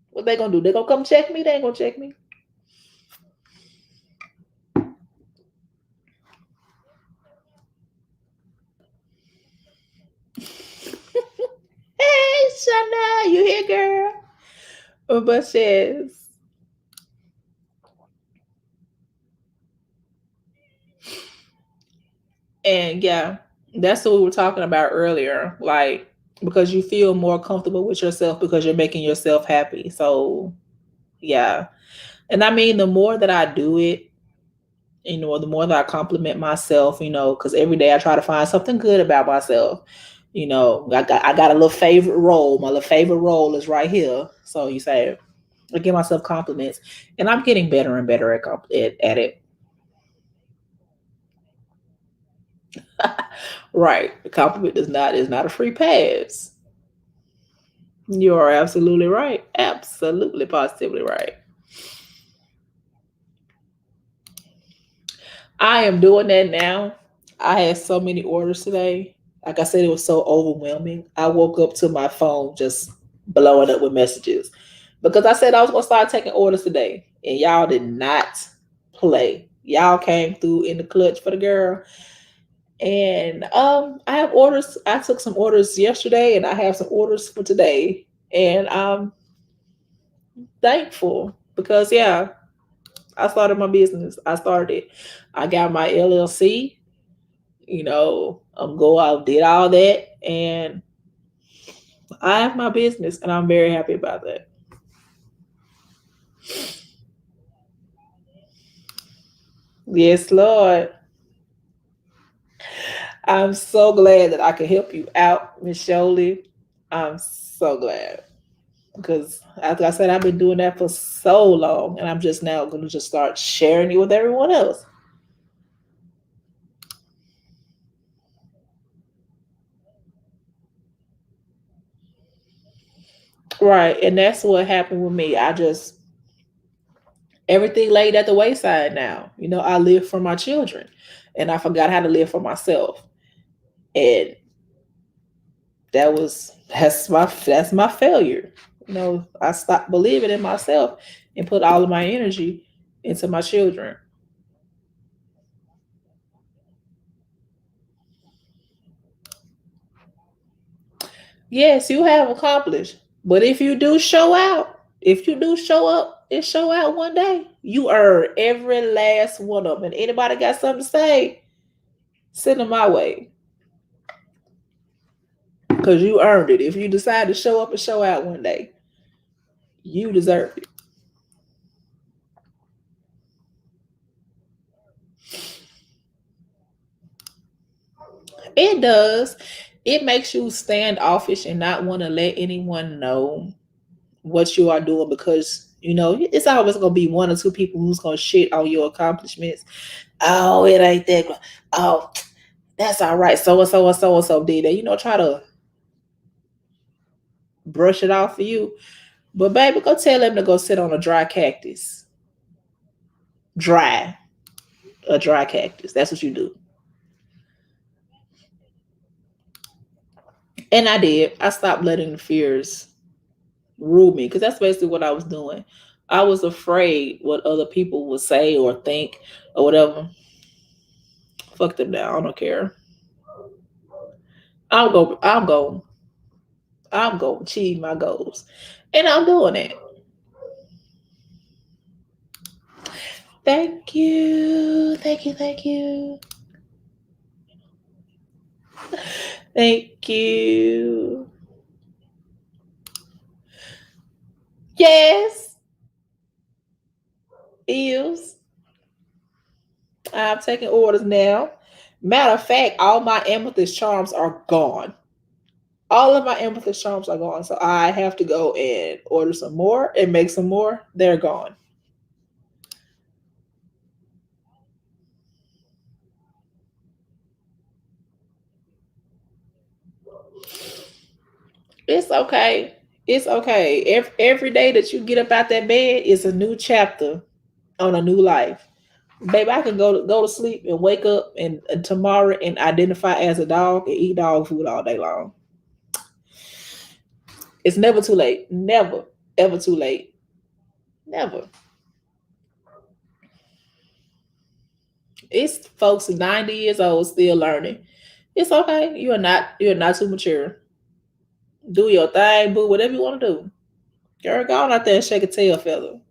What they gonna do? They gonna come check me? They ain't gonna check me. Hey, Shana, you here, girl? But yes. And yeah, that's what we were talking about earlier. Like, because you feel more comfortable with yourself because you're making yourself happy. So, yeah. And I mean, the more that I do it, the more that I compliment myself, because every day I try to find something good about myself. I got a little favorite role. My little favorite role is right here. So you say, I give myself compliments, and I'm getting better and better at it. Right. The compliment is not a free pass. You are absolutely right. Absolutely positively right. I am doing that now. I had so many orders today. Like I said, it was so overwhelming. I woke up to my phone just blowing up with messages because I said I was going to start taking orders today, and y'all did not play. Y'all came through in the clutch for the girl. And I have orders. I took some orders yesterday, and I have some orders for today. And I'm thankful because, yeah, I started my business. I started it. I got my LLC. I'm go out, did all that, and I have my business, and I'm very happy about that. Yes, Lord. I'm so glad that I can help you out, Miss Sholey. I'm so glad because, as I said, I've been doing that for so long, and I'm just now going to just start sharing it with everyone else. Right, and that's what happened with me. I just everything laid at the wayside now. I live for my children, and I forgot how to live for myself, and that's my failure. I stopped believing in myself and put all of my energy into my children. Yes, you have accomplished. But if you do show out, if you do show up and show out one day, you earn every last one of them. And anybody got something to say, send them my way. Because you earned it. If you decide to show up and show out one day, you deserve it. It does. It makes you standoffish and not want to let anyone know what you are doing because it's always gonna be one or two people who's gonna shit on your accomplishments. Oh, it ain't that. Oh, that's all right. So and so and so and so did that. Try to brush it off for you. But baby, go tell them to go sit on a dry cactus. Dry. A dry cactus. That's what you do. And I did. I stopped letting the fears rule me because that's basically what I was doing. I was afraid what other people would say or think or whatever. Fuck them now. I don't care. I'll go. I'll go. I'm going to achieve my goals. And I'm doing it. Thank you. Thank you. Thank you. Thank you. Yes, is. I'm taking orders now. Matter of fact, all my amethyst charms are gone. All of my amethyst charms are gone. So I have to go and order some more and make some more. They're gone. It's okay. It's okay. Every day that you get up out that bed is a new chapter on a new life. Baby, I can go to sleep and wake up and tomorrow and identify as a dog and eat dog food all day long. It's never too late. Never, ever too late. Never. It's folks 90 years old still learning. It's okay. You're not too mature. Do your thing, boo, whatever you want to do. Girl, go on out there and shake a tail feather.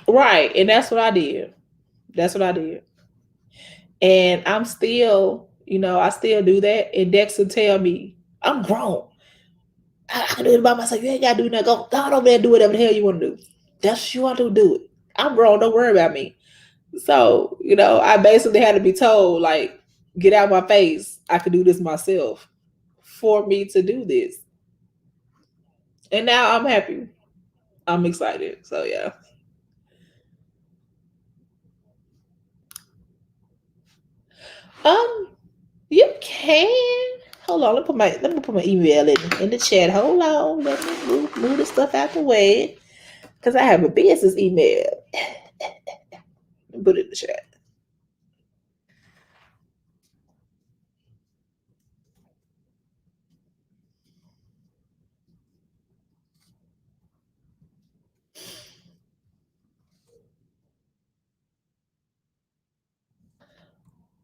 Right. And that's what I did. That's what I did. And I'm still, I still do that. And Dexter tell me, I'm grown. I can do it by myself. You ain't gotta do nothing. Go on over there and do whatever the hell you want to do. That's what you want to do it. I'm grown. Don't worry about me. So, I basically had to be told, like, get out my face. I could do this myself for me to do this. And now I'm happy. I'm excited. So yeah. Um, you can. Hold on, let me put my email in the chat. Hold on. Let me move this stuff out the way. Because I have a business email. Put it in the chat.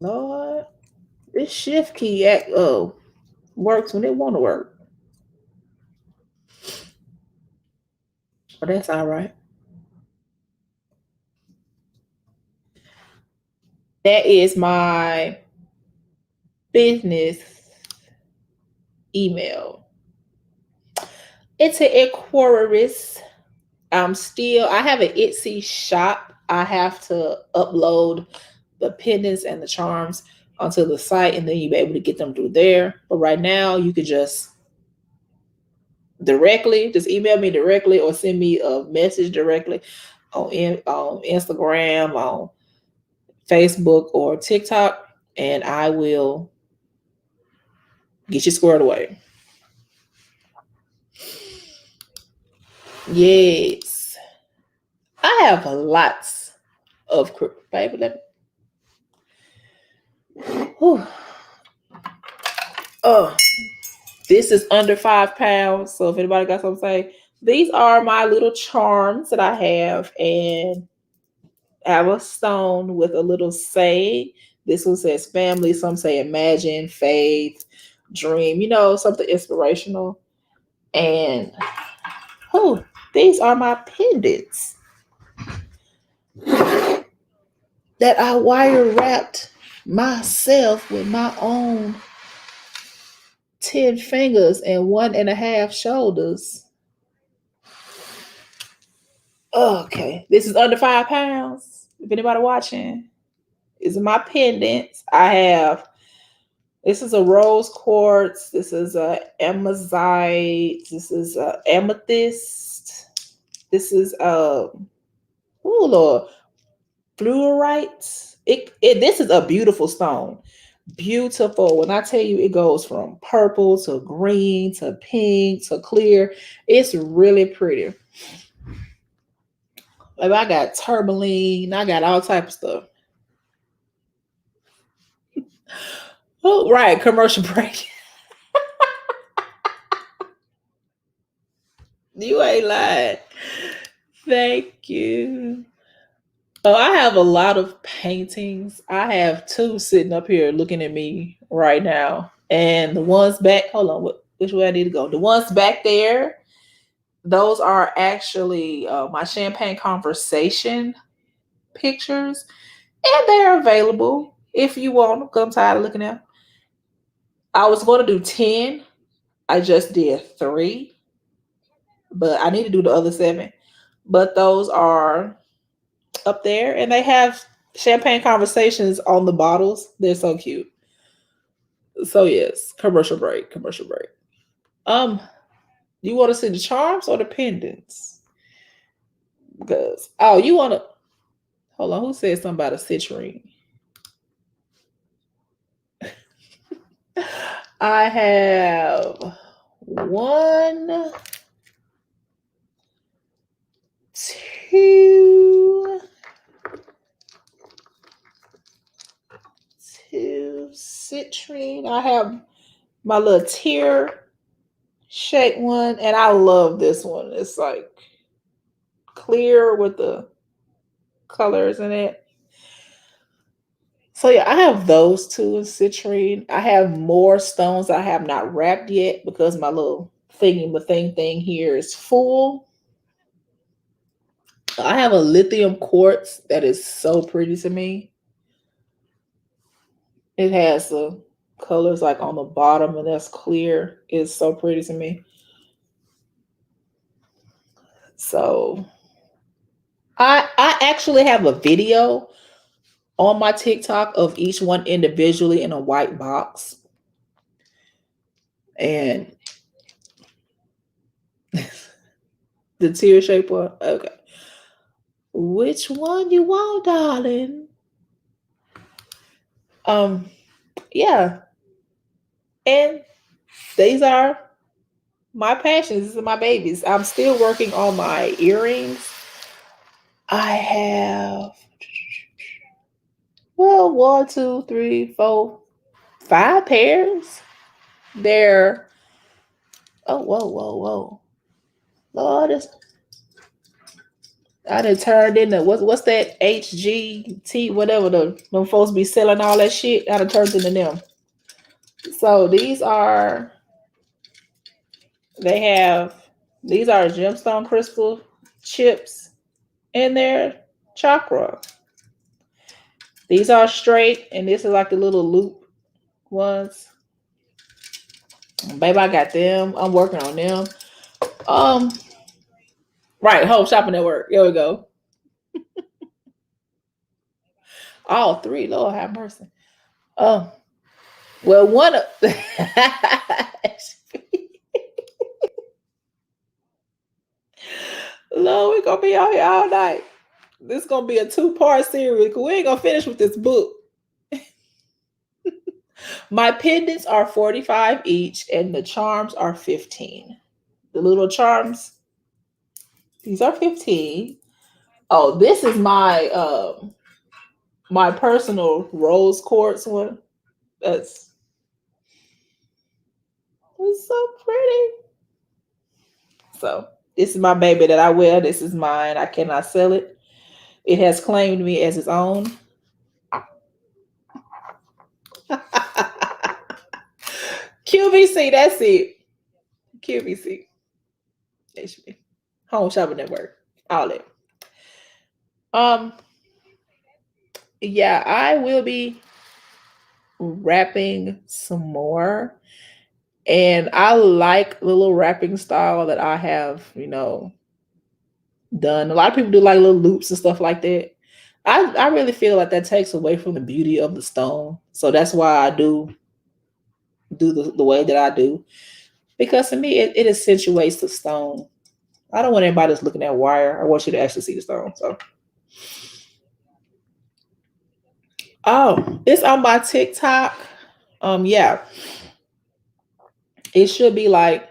Lord, this shift key works when it want to work. But that's all right. That is my business email. It's an Aquarius. I have an Etsy shop. I have to upload the pendants and the charms onto the site, and then you'll be able to get them through there. But right now, you could just email me directly or send me a message directly on Instagram, on Facebook, or TikTok, and I will get you squared away. Yes, I have lots of baby. Whew. Oh, this is under 5 pounds. So if anybody got something to say, these are my little charms that I have, and I have a stone with a little saying. This one says family. Some say imagine, faith, dream. Something inspirational. And oh, these are my pendants that I wire wrapped myself with my own 10 fingers and 1.5 shoulders. Okay, this is under 5 pounds. If anybody watching, these are my pendants. This is a rose quartz. This is a amazite. This is a amethyst. This is Lord, fluorite. This is a beautiful stone. Beautiful. When I tell you, it goes from purple to green to pink to clear. It's really pretty. Like I got tourmaline, I got all type of stuff. Oh, right, commercial break. You ain't lying. Thank you. Oh, I have a lot of paintings. I have two sitting up here looking at me right now. And the ones back, hold on, which way I need to go? The ones back there, those are actually my champagne conversation pictures. And they're available if you want them. 'Cause I'm tired of looking at them. I was going to do 10. I just did 3, but I need to do the other 7. But those are up there, and they have champagne conversations on the bottles. They're so cute. So yes, commercial break. Commercial break. You want to see the charms or the pendants? Because you want to hold on. Who said something about a citrine? I have 1, 2, 2 citrine. I have my little tear shaped one, and I love this one. It's like clear with the colors in it. So yeah, I have those 2 in citrine. I have more stones I have not wrapped yet because my little thingy my thing here is full. I have a lithium quartz that is so pretty to me. It has the colors like on the bottom, and that's clear. It's so pretty to me. So I actually have a video on my TikTok of each one individually in a white box. And the tear shaped one. Okay. Which one you want, darling? Yeah. And these are my passions. These are my babies. I'm still working on my earrings. I have 1, 2, 3, 4, 5 pairs. They're whoa. Lord, I done turned into what's that HGT, whatever them folks be selling all that shit. I done turned into them. So they have these are gemstone crystal chips in their chakra. These are straight, and this is like the little loop ones. Baby, I got them. I'm working on them. Right, home shopping network. There we go. All 3, Lord have mercy. Oh, well, one of Lord, we're gonna be out here all night. This is gonna be a 2-part series because we ain't gonna finish with this book. My pendants are 45 each, and the charms are 15. The little charms, these are 15. Oh, this is my personal rose quartz one. That's so pretty. So this is my baby that I wear. This is mine. I cannot sell it. It has claimed me as its own. QVC, that's it. QVC. HB. Home Shopping Network. All that. Um, yeah, I will be wrapping some more. And I like the little wrapping style that I have, done. A lot of people do like little loops and stuff like that. I really feel like that takes away from the beauty of the stone. So that's why I do the way that I do. Because to me, it accentuates the stone. I don't want anybody that's looking at wire. I want you to actually see the stone. So, oh, it's on my TikTok. Yeah, it should be like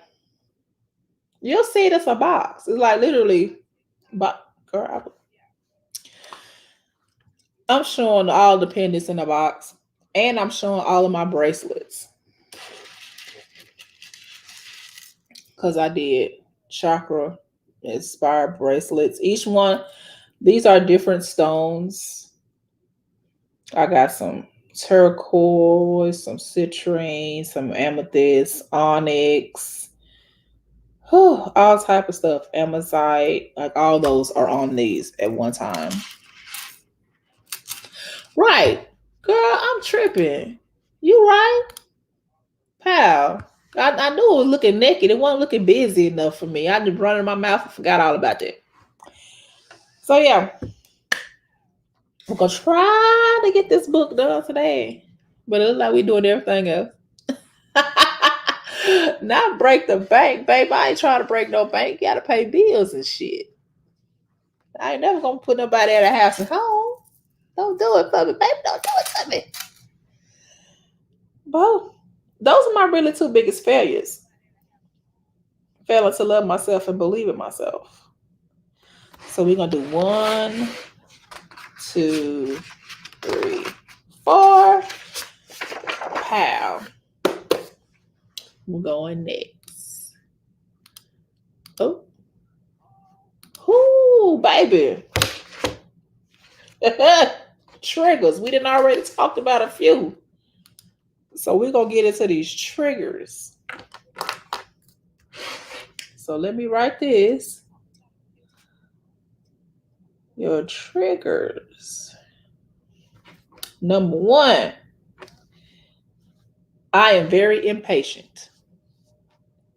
you'll see it as a box. It's like literally, but girl, I'm showing all the pendants in the box, and I'm showing all of my bracelets because I did chakra inspired bracelets. Each one, these are different stones. I got some turquoise, some citrine, some amethyst, onyx, all type of stuff. Amazite, like all those are on these at one time. Right, girl, I'm tripping. You right, pal. I knew it was looking naked. It wasn't looking busy enough for me. I just run in my mouth and forgot all about that. So yeah, we're gonna try to get this book done today. But it looks like we're doing everything else. Not break the bank, babe. I ain't trying to break no bank. You gotta pay bills and shit. I ain't never gonna put nobody at a house and home. Don't do it for me, baby. Don't do it for me. But those are my really two biggest failures. Failing to love myself and believe in myself. So we're gonna do 1, 2, 3, 4. Pow. We're going next. Oh. Ooh, baby. Triggers. We didn't already talked about a few. So we're going to get into these triggers. So let me write this. Your triggers. Number 1, I am very impatient.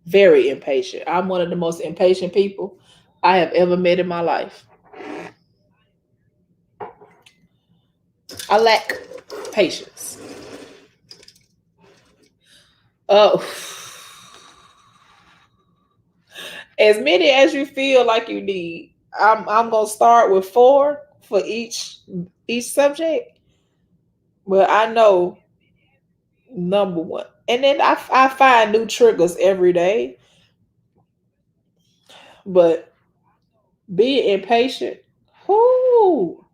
Very impatient. I'm one of the most impatient people I have ever met in my life. I lack patience. Oh, as many as you feel like you need. I'm gonna start with 4 for each subject. But I know number 1, and then I find new triggers every day. But being impatient, whoo,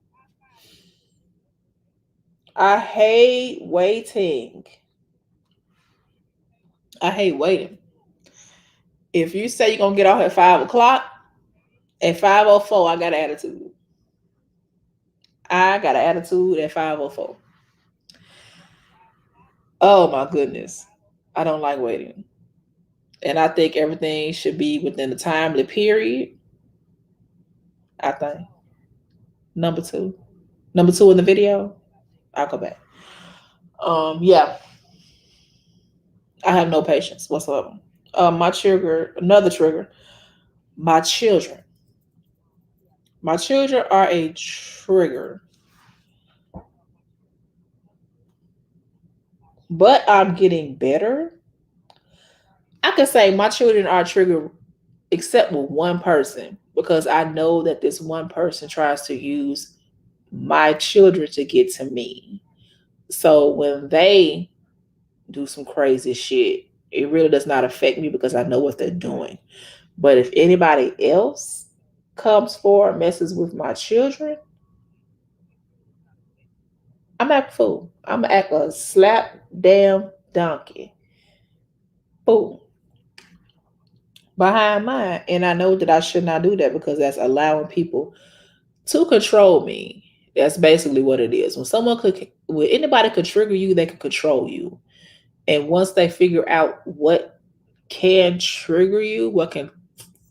I hate waiting. I hate waiting. If you say you're gonna get off at 5 o'clock, at 5:04, I got an attitude. I got an attitude at 5:04. Oh my goodness. I don't like waiting. And I think everything should be within a timely period. I think. Number 2. Number 2 in the video. I'll go back. Yeah. I have no patience whatsoever. My trigger, another trigger, my children. My children are a trigger. But I'm getting better. I can say my children are a trigger except with one person because I know that this one person tries to use my children to get to me. So when they do some crazy shit, it really does not affect me because I know what they're doing. But if anybody else comes forward, messes with my children, I'm act fool. I'm act a slap damn donkey. Boom. behind mine. And I know that I should not do that because that's allowing people to control me. That's basically what it is. When anybody could trigger you, they can control you. And once they figure out what can trigger you, what can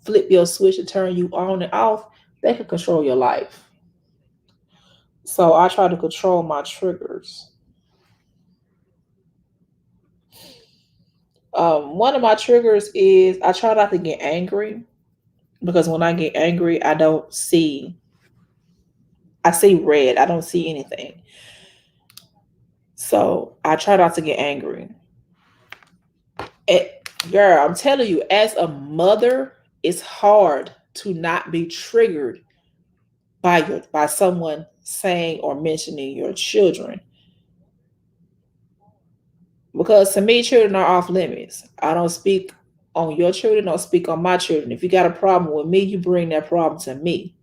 flip your switch and turn you on and off, they can control your life. So I try to control my triggers. One of my triggers is I try not to get angry because when I get angry, I see red. I don't see anything. So I try not to get angry. And girl, I'm telling you, as a mother, it's hard to not be triggered by someone saying or mentioning your children. Because to me, children are off limits. I don't speak on your children, don't speak on my children. If you got a problem with me, you bring that problem to me.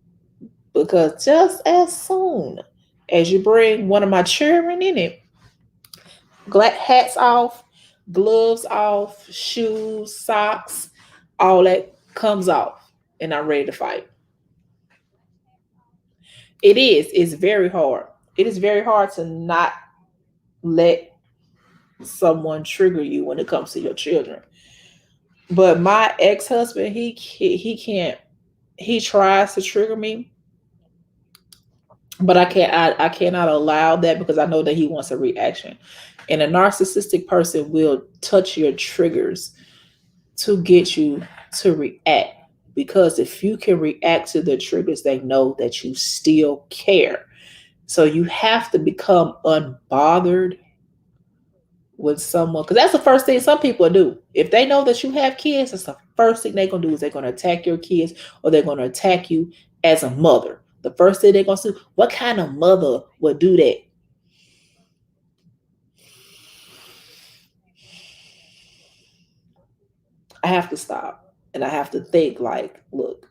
Because just as soon as you bring one of my children in it, hats off, gloves off, shoes, socks, all that comes off, and I'm ready to fight. It is. It's very hard. It is very hard to not let someone trigger you when it comes to your children. But my ex-husband, he can't. He tries to trigger me, but I can't. I cannot allow that because I know that he wants a reaction. And a narcissistic person will touch your triggers to get you to react. Because if you can react to the triggers, they know that you still care. So you have to become unbothered with someone, because that's the first thing some people do. If they know that you have kids, that's the first thing they're gonna do is they're gonna attack your kids, or they're gonna attack you as a mother. The first thing they're gonna do, what kind of mother would do that? I have to stop and I have to think like, look,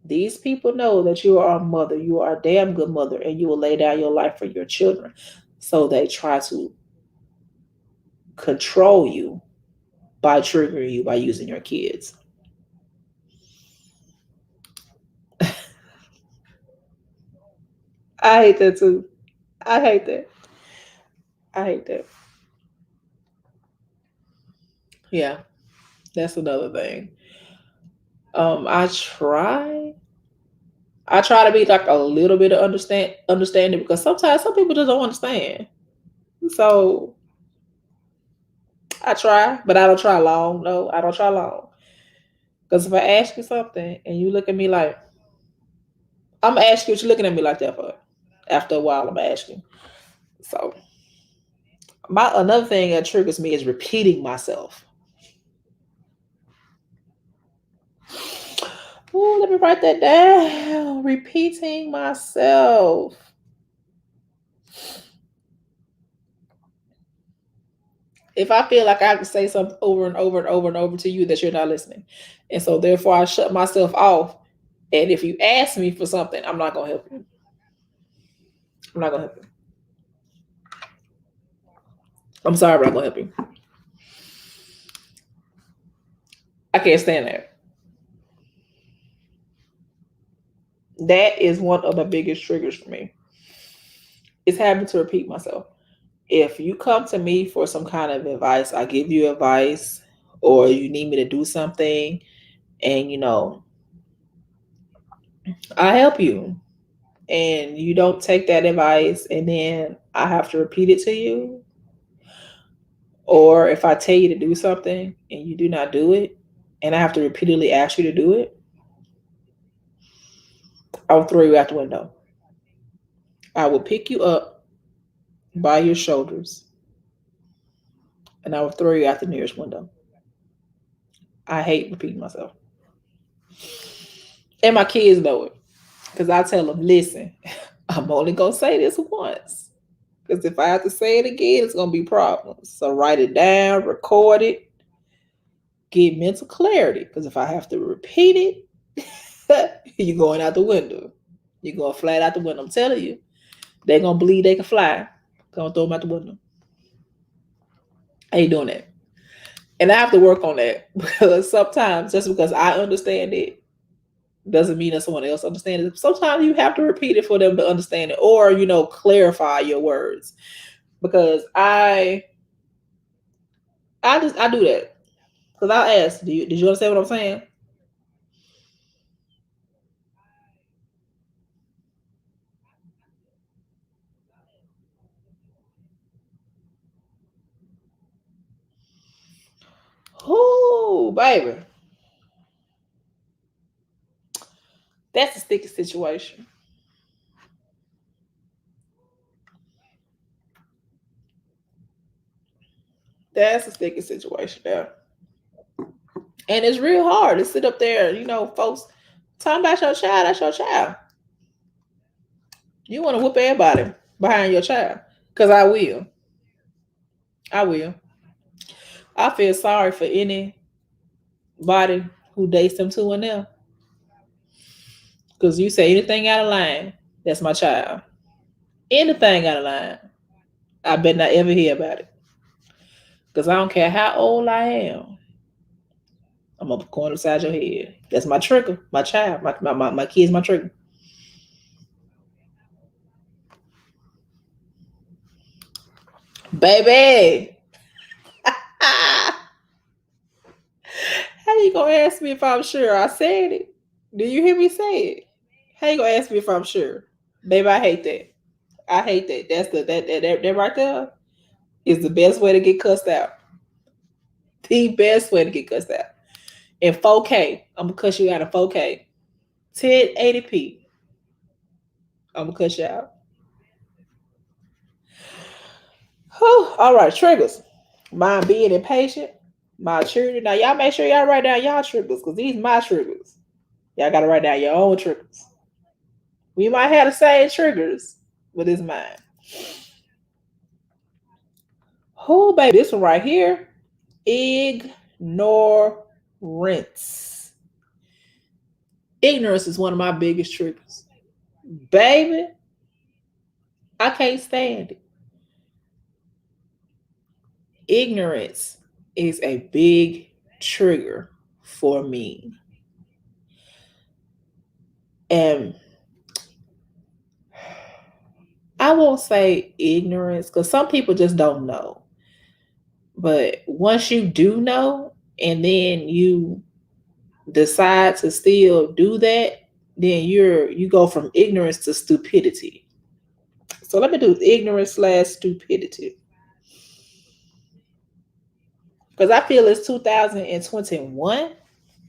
these people know that you are a mother, you are a damn good mother, and you will lay down your life for your children. So they try to control you by triggering you by using your kids. I hate that too. I hate that. I hate that. Yeah, that's another thing. Um, I try. I try to be like a little bit of understanding because sometimes some people just don't understand. So I try, but I don't try long. No, I don't try long. Because if I ask you something and you look at me like, I'm gonna ask you what you're looking at me like that for. After a while, I'm asking. So my another thing that triggers me is repeating myself. Oh, let me write that down. Repeating myself. If I feel like I have to say something over and over and over and over to you that you're not listening. And so therefore I shut myself off. And if you ask me for something, I'm not gonna help you. I'm not gonna help you. I'm sorry, but I'm gonna help you. I can't stand that. That is one of the biggest triggers for me. It's having to repeat myself. If you come to me for some kind of advice, I give you advice, or you need me to do something, and I help you, and you don't take that advice, and then I have to repeat it to you, or if I tell you to do something and you do not do it, and I have to repeatedly ask you to do it, I'll throw you out the window. I will pick you up by your shoulders and I will throw you out the nearest window. I hate repeating myself. And my kids know it because I tell them, listen, I'm only going to say this once. Because if I have to say it again, it's going to be problems. So write it down, record it, get mental clarity. Because if I have to repeat it, you're going out the window. You're going flat out the window. I'm telling you, they're going to believe they can fly. Going to throw them out the window. I ain't doing that. And I have to work on that because sometimes just because I understand it doesn't mean that someone else understands it. Sometimes you have to repeat it for them to understand it, or clarify your words. Because I do that. Because I'll ask, did you understand what I'm saying? Oh, baby. That's a sticky situation. That's a sticky situation there. And it's real hard to sit up there, folks talking about your child, that's your child. You want to whoop everybody behind your child. Because I will. I will. I feel sorry for anybody who dates them two and them. Because you say anything out of line, that's my child. Anything out of line, I better not ever hear about it. Because I don't care how old I am. I'm up going inside your head. That's my trigger. My child. My kid's my trigger. Baby. How you gonna ask me if I'm sure I said it? Do you hear me say it? How you gonna ask me if I'm sure? Baby, I hate that. I hate that. That's that right there is the best way to get cussed out. The best way to get cussed out. In 4K, I'm gonna cuss you out in 4K. 1080p, I'm gonna cuss you out. Whew. All right, triggers. Mine being impatient, my children. Now y'all make sure y'all write down y'all triggers because these my triggers. Y'all gotta write down your own triggers. We might have the same triggers, but it's mine. Oh, baby, this one right here. Ignorance. Ignorance is one of my biggest triggers. Baby, I can't stand it. Ignorance is a big trigger for me. And I won't say ignorance because some people just don't know. But once you do know and then you decide to still do that, then you go from ignorance to stupidity. So let me do ignorance slash stupidity. Because I feel it's 2021.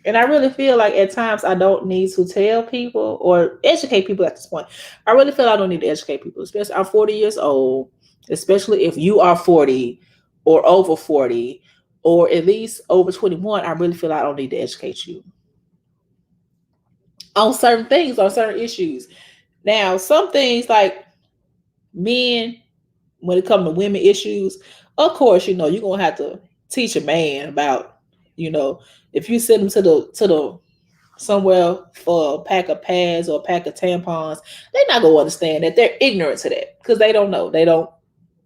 And I really feel like at times I don't need to tell people or educate people at this point. I really feel I don't need to educate people, especially I'm 40 years old, especially if you are 40 or over 40 or at least over 21. I really feel I don't need to educate you on certain things, on certain issues. Now, some things like men, when it comes to women issues, of course, you're gonna have to teach a man about, you know, if you send him to the somewhere for a pack of pads or a pack of tampons, they're not gonna understand that. They're ignorant to that because they don't know. They don't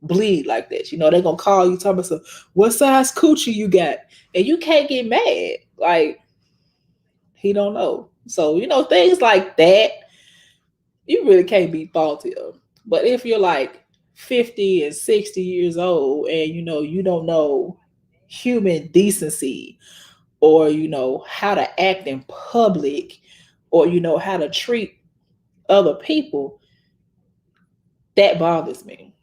bleed like that. They're gonna call you talking about some, what size coochie you got, and you can't get mad. Like he don't know. So things like that you really can't be faulty of. But if you're like 50 and 60 years old and you don't know human decency or how to act in public or how to treat other people, that bothers me.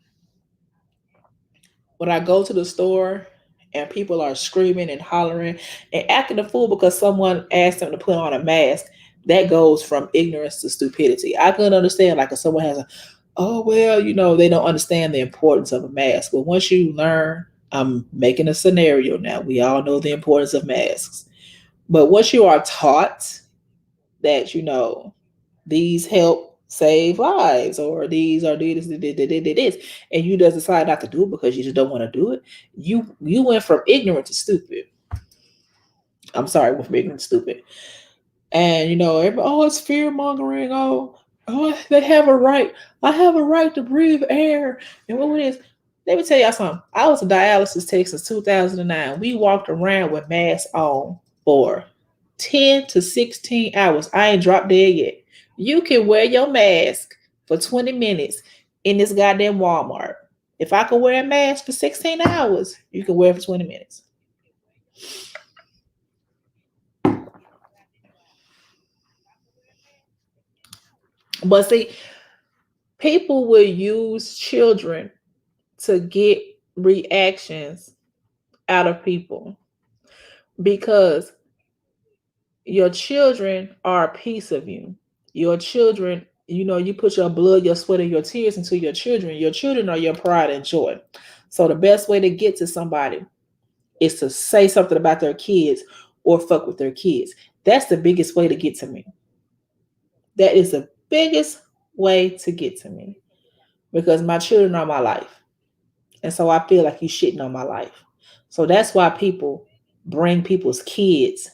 When I go to the store and people are screaming and hollering and acting a fool because someone asked them to put on a mask, that goes from ignorance to stupidity. I can understand like if someone has oh well, they don't understand the importance of a mask. But once you learn, I'm making a scenario now. We all know the importance of masks. But once you are taught that these help save lives or these are this, and you just decide not to do it because you just don't want to do it, you went from ignorant to stupid. I'm sorry, went from ignorant to stupid. And everybody, oh, it's fear mongering. Oh, they have a right. I have a right to breathe air. And what it is, Let me tell y'all something. I was a dialysis tech since 2009. We walked around with masks on for 10 to 16 hours. I ain't dropped dead yet. You can wear your mask for 20 minutes in this goddamn Walmart. If I could wear a mask for 16 hours, you can wear it for 20 minutes. But see, people will use children to get reactions out of people because your children are a piece of you. Your children, you put your blood, your sweat, and your tears into your children. Your children are your pride and joy. So the best way to get to somebody is to say something about their kids or fuck with their kids. That's the biggest way to get to me. That is the biggest way to get to me because my children are my life. And so I feel like you shitting on my life. So that's why people bring people's kids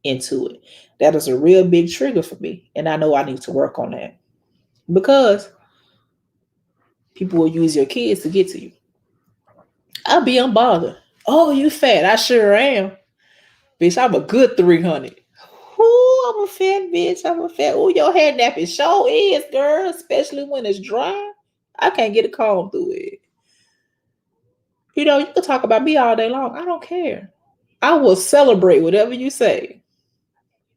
into it. That is a real big trigger for me. And I know I need to work on that because people will use your kids to get to you. I'll be unbothered. Oh, you fat. I sure am. Bitch, I'm a good 300. Ooh, I'm a fat bitch. I'm a fat. Ooh, your hair nappy sure is, girl. Especially when it's dry. I can't get a comb through it. You can talk about me all day long. I don't care. I will celebrate whatever you say.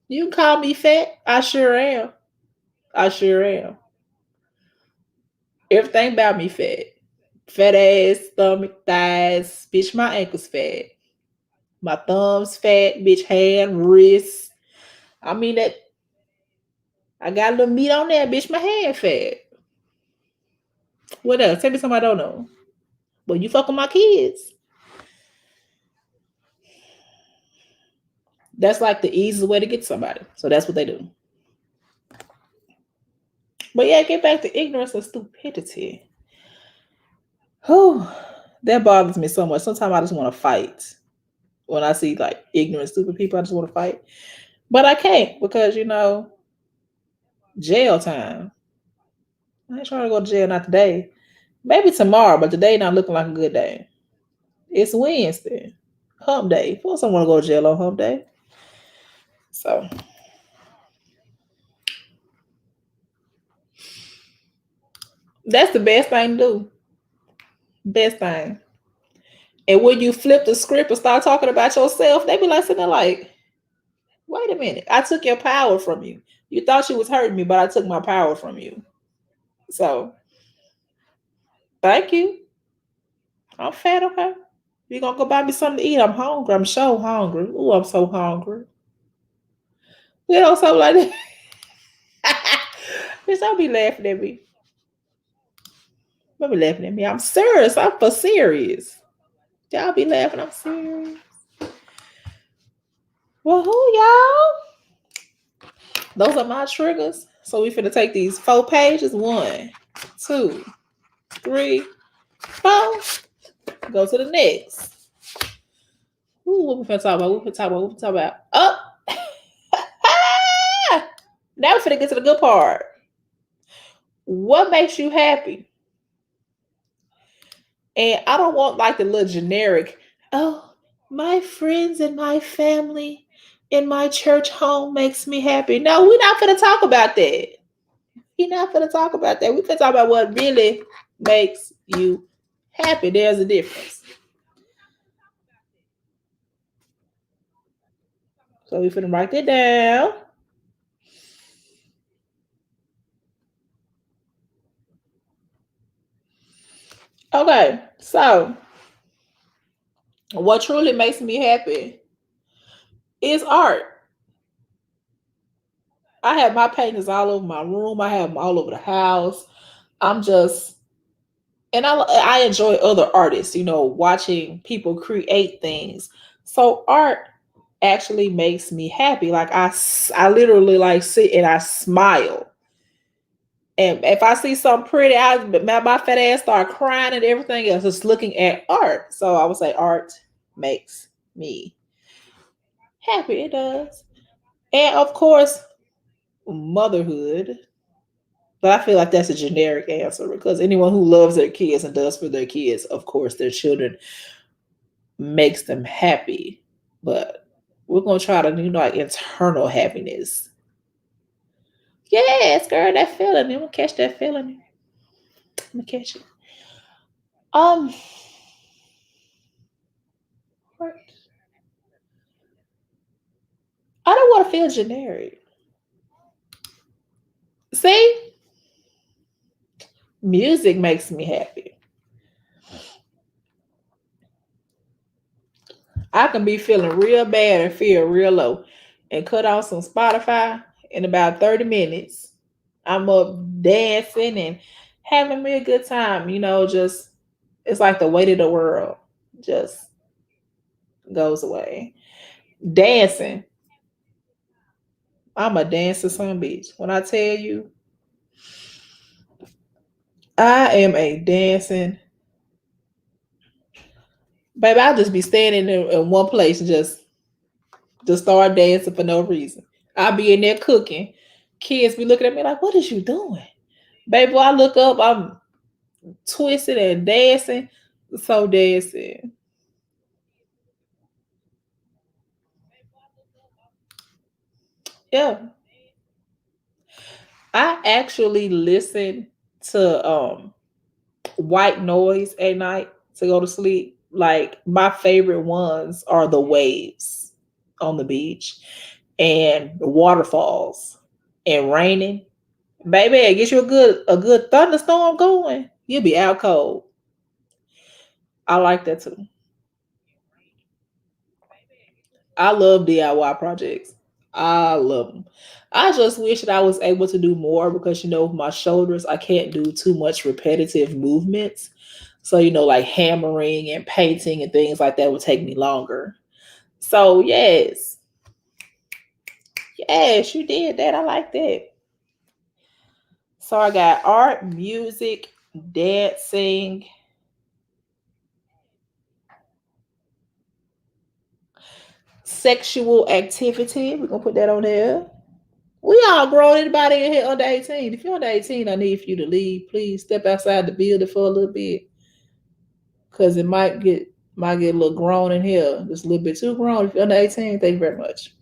You can call me fat. I sure am. I sure am. Everything about me fat. Fat ass, stomach, thighs. Bitch, my ankles fat. My thumbs fat. Bitch, hand, wrist. I mean that I got a little meat on there, bitch. My hand fat. What else? Tell me something I don't know. Well, you fuck with my kids. That's like the easiest way to get somebody. So that's what they do. But yeah, get back to ignorance and stupidity. Whew, that bothers me so much. Sometimes I just want to fight. When I see like ignorant, stupid people, I just want to fight. But I can't because jail time. I ain't trying to go to jail not today. Maybe tomorrow, but today not looking like a good day. It's Wednesday. Hump day. Of course I want to go to jail on hump day. So that's the best thing to do. Best thing. And when you flip the script and start talking about yourself, they be like sitting there like, wait a minute, I took your power from you. You thought you was hurting me, but I took my power from you. So thank you. I'm fat, okay? You gonna go buy me something to eat? I'm hungry. I'm so hungry. Oh, I'm so hungry. Something like that. Bitch, don't be laughing at me. Don't be laughing at me. I'm serious. I'm for serious. Y'all be laughing. I'm serious. Well, who y'all? Those are my triggers. So we finna take these 4 pages. 1, 2, 3, 4. Go to the next. Ooh, what we finna talk about? What we finna talk about? Oh! Now we finna get to the good part. What makes you happy? And I don't want like the little generic, oh, my friends and my family in my church home makes me happy. No, we're not gonna talk about that. We're not gonna talk about that. We're gonna talk about what really makes you happy. There's a difference. So we're gonna write that down. Okay, so what truly makes me happy is art. I have my paintings all over my room. I have them all over the house. I'm just, and I enjoy other artists, watching people create things. So art actually makes me happy. Like I literally like sit and I smile. And if I see something pretty, my fat ass start crying and everything else, just looking at art. So I would say art makes me happy. It does. And of course, motherhood. But I feel like that's a generic answer because anyone who loves their kids and does for their kids, of course, their children makes them happy. But we're gonna try to, like internal happiness. Yes, girl, that feeling. I'm gonna catch that feeling. I'm gonna catch it. Um, I don't want to feel generic. See, music makes me happy. I can be feeling real bad and feel real low and cut off some Spotify in about 30 minutes. I'm up dancing and having me a good time, just it's like the weight of the world just goes away. Dancing. I'm a dancer some bitch. When I tell you I am a dancing baby, I'll just be standing in one place and just start dancing for no reason. I'll be in there cooking. Kids be looking at me like, what is you doing? Baby, I look up, I'm twisting and dancing. So dancing. Yeah. I actually listen to white noise at night to go to sleep. Like my favorite ones are the waves on the beach and the waterfalls and raining. Baby, get you a good thunderstorm going. You'll be out cold. I like that too. I love DIY projects. I love them. I just wish that I was able to do more because with my shoulders, I can't do too much repetitive movements. So, like hammering and painting and things like that would take me longer. So, yes, yes, you did that. I like that. So, I got art, music, dancing, sexual activity. We're going to put that on there. We all grown. Anybody in here under 18? If you're under 18, I need for you to leave. Please step outside the building for a little bit. Cause it might get a little grown in here. Just a little bit too grown. If you're under 18, thank you very much.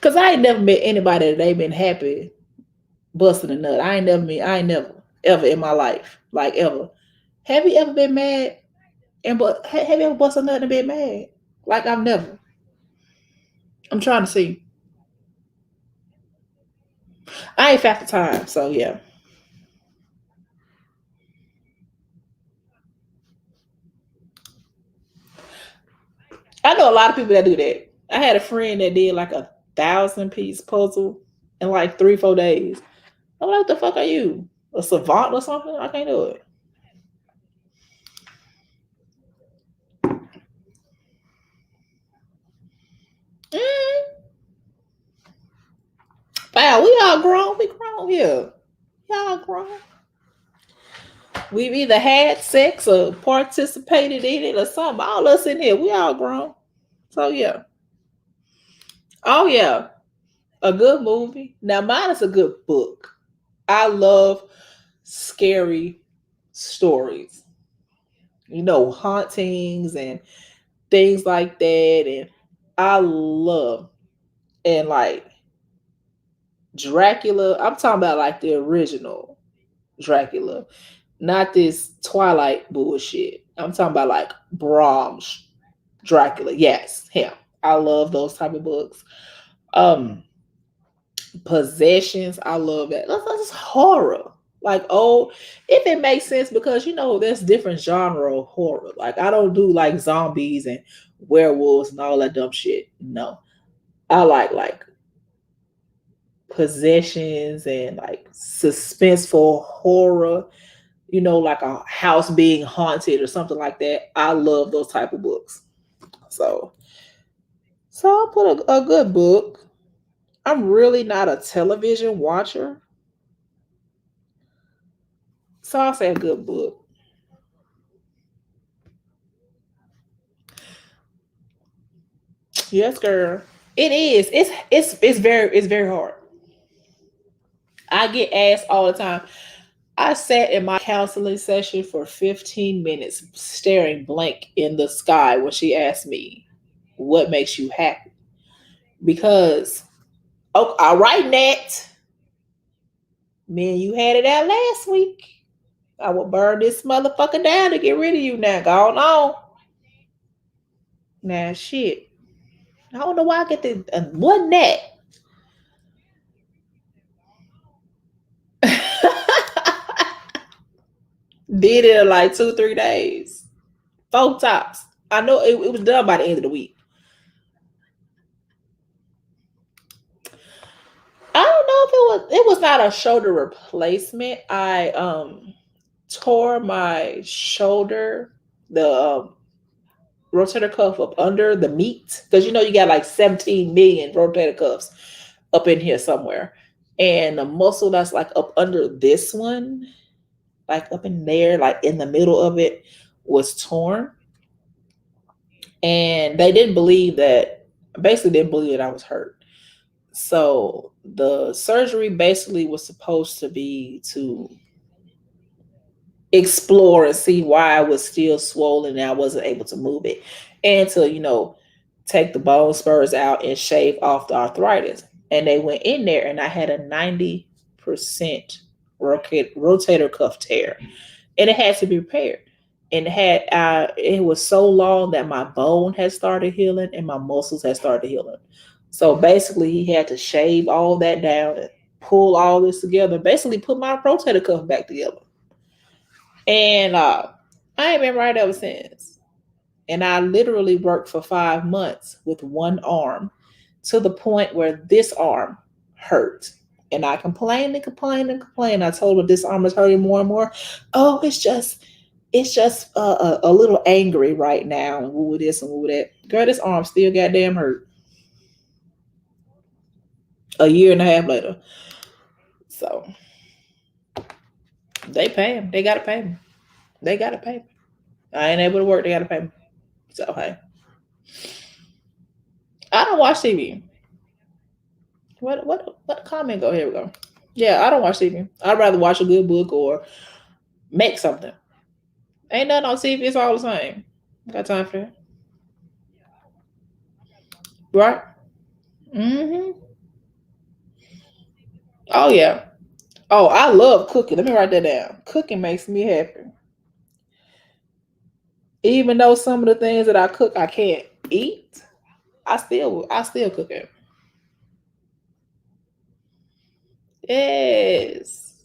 Cause I ain't never met anybody that ain't been happy busting a nut. I ain't never, ever in my life. Like ever. Have you ever been mad but have you ever busted a nut and been mad? Like I've never. I'm trying to see. I ain't fat the time, so yeah. I know a lot of people that do that. I had a friend that did like 1,000 piece puzzle in like 3, 4 days. I'm like, what the fuck are you? A savant or something? I can't do it. Mm, wow, we all grown. We grown here. Y'all grown. We've either had sex or participated in it or something. All us in here, we all grown. So yeah. Oh yeah. A good movie. Now mine is a good book. I love scary stories. Hauntings and things like that. And I love and like Dracula. I'm talking about like the original Dracula, not this Twilight bullshit. I'm talking about like Brahms Dracula. Yes, him. I love those type of books. Um, Possessions. I love that. That's horror. Like, oh, if it makes sense, because there's different genre of horror. Like, I don't do like zombies and werewolves and all that dumb shit. No, I like possessions and like suspenseful horror, like a house being haunted or something like that. I love those type of books. So, so I'll put a good book. I'm really not a television watcher, so I'll say a good book. Yes, girl. It is. It's very hard. I get asked all the time. I sat in my counseling session for 15 minutes staring blank in the sky when she asked me, "What makes you happy?" Because, oh, all right, Nat, man, you had it out last week. I will burn this motherfucker down to get rid of you now. Go on. Now, shit. I don't know why I get the one Nat. Did it in like 2, 3 days. 4 tops. I know it was done by the end of the week. I don't know if it was not a shoulder replacement. I tore my shoulder, the rotator cuff up under the meat, because you got like 17 million rotator cuffs up in here somewhere, and the muscle that's like up under this one, like up in there, like in the middle of it, was torn, and they didn't believe that. Basically, didn't believe that I was hurt. So the surgery basically was supposed to be to explore and see why I was still swollen and I wasn't able to move it, and to take the bone spurs out and shave off the arthritis. And they went in there, and I had a 90% rotator cuff tear, and it had to be repaired. And it was so long that my bone had started healing and my muscles had started healing. So basically, he had to shave all that down and pull all this together. Basically, put my rotator cuff back together. And I ain't been right ever since. And I literally worked for 5 months with one arm, to the point where this arm hurt. And I complained and complained and complained. I told her this arm is hurting more and more. Oh, it's just a little angry right now, and woo this and woo that. Girl, this arm still goddamn hurt. A year and a half later. So they pay him. They gotta pay him. They gotta pay me. I ain't able to work. They gotta pay me. So hey, I don't watch TV. What comment go? Here we go. Yeah, I don't watch TV. I'd rather watch a good book or make something. Ain't nothing on TV. It's all the same. Got time for that, right? Mm-hmm. Oh yeah. Oh, I love cooking. Let me write that down. Cooking makes me happy. Even though some of the things that I cook I can't eat, I still cook it. Yes.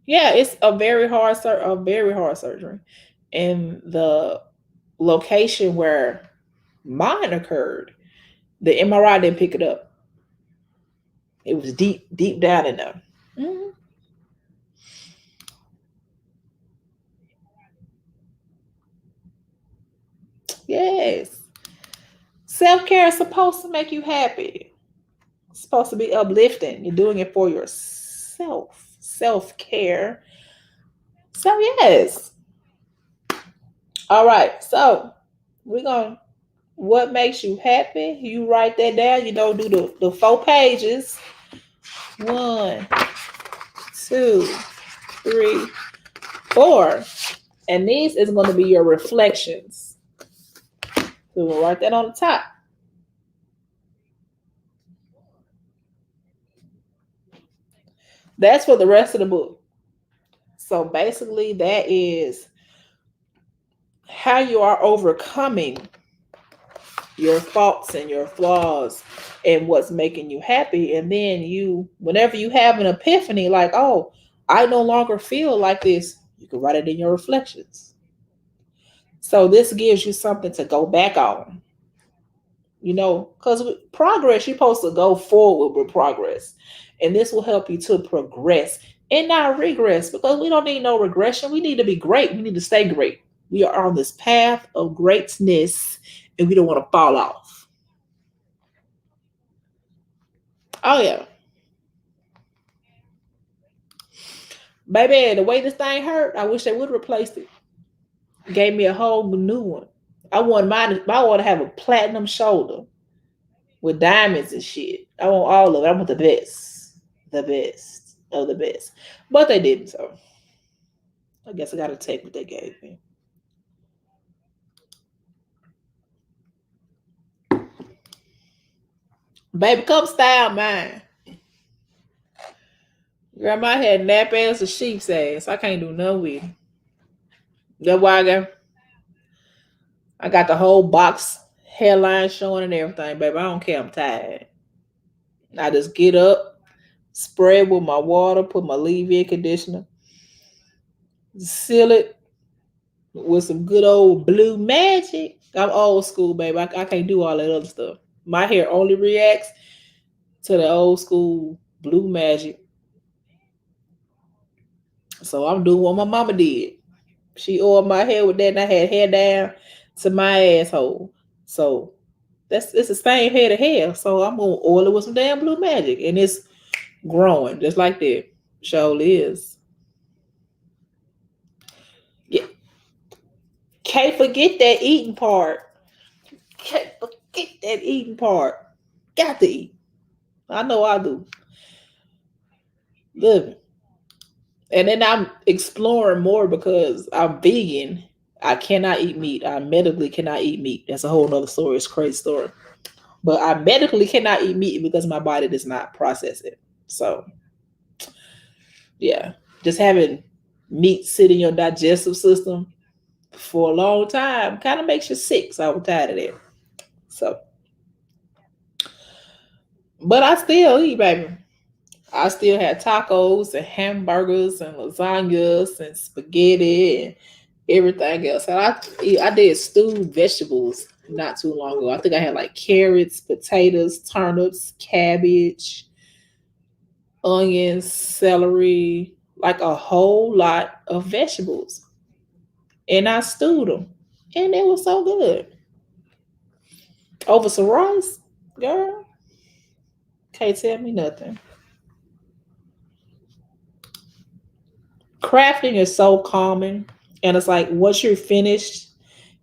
Yeah, it's a very hard surgery. And the location where mine occurred, the MRI didn't pick it up. It was deep, deep down in there. Mhm. Yes. Self care is supposed to make you happy. It's supposed to be uplifting. You're doing it for yourself. Self care. So yes. All right. So we're gonna what makes you happy? You write that down. Do the 4 pages. 1, 2, 3, 4. And these is going to be your reflections. So we'll write that on the top. That's for the rest of the book. So basically, that is how you are overcoming your faults and your flaws and what's making you happy. And then whenever you have an epiphany, like, oh, I no longer feel like this, you can write it in your reflections. So this gives you something to go back on. Because progress, you're supposed to go forward with progress. And this will help you to progress and not regress, because we don't need no regression. We need to be great. We need to stay great. We are on this path of greatness, and we don't want to fall off. Oh, yeah. Baby, the way this thing hurt, I wish they would have replaced it. Gave me a whole new one. I want to have a platinum shoulder with diamonds and shit. I want all of it. I want the best of the best. But they didn't, so I guess I got to take what they gave me. Baby, come style mine. Grandma had nap ass or sheep's ass. I can't do nothing with it. That's why I got the whole box hairline showing and everything, baby. I don't care. I'm tired. I just get up, spray with my water, put my leave-in conditioner, seal it with some good old blue magic. I'm old school, baby. I can't do all that other stuff. My hair only reacts to the old school blue magic. So I'm doing what my mama did. She oiled my hair with that, and I had hair down to my asshole. So it's the same head of hair. So I'm gonna oil it with some damn blue magic, and it's growing just like that. Surely is. Yeah. Can't forget that eating part. Can't forget that eating part. Got to eat. I know I do. Living. And then I'm exploring more because I'm vegan. I cannot eat meat. I medically cannot eat meat. That's a whole nother story. It's a crazy story. But I medically cannot eat meat because my body does not process it. So, yeah, just having meat sit in your digestive system for a long time kind of makes you sick. So I'm tired of that. So, but I still eat, baby. I still had tacos and hamburgers and lasagnas and spaghetti and everything else. And I did stewed vegetables not too long ago. I think I had like carrots, potatoes, turnips, cabbage, onions, celery, like a whole lot of vegetables. And I stewed them. And it was so good. Over some rice, girl, can't tell me nothing. Crafting is so calming. And it's like once you're finished,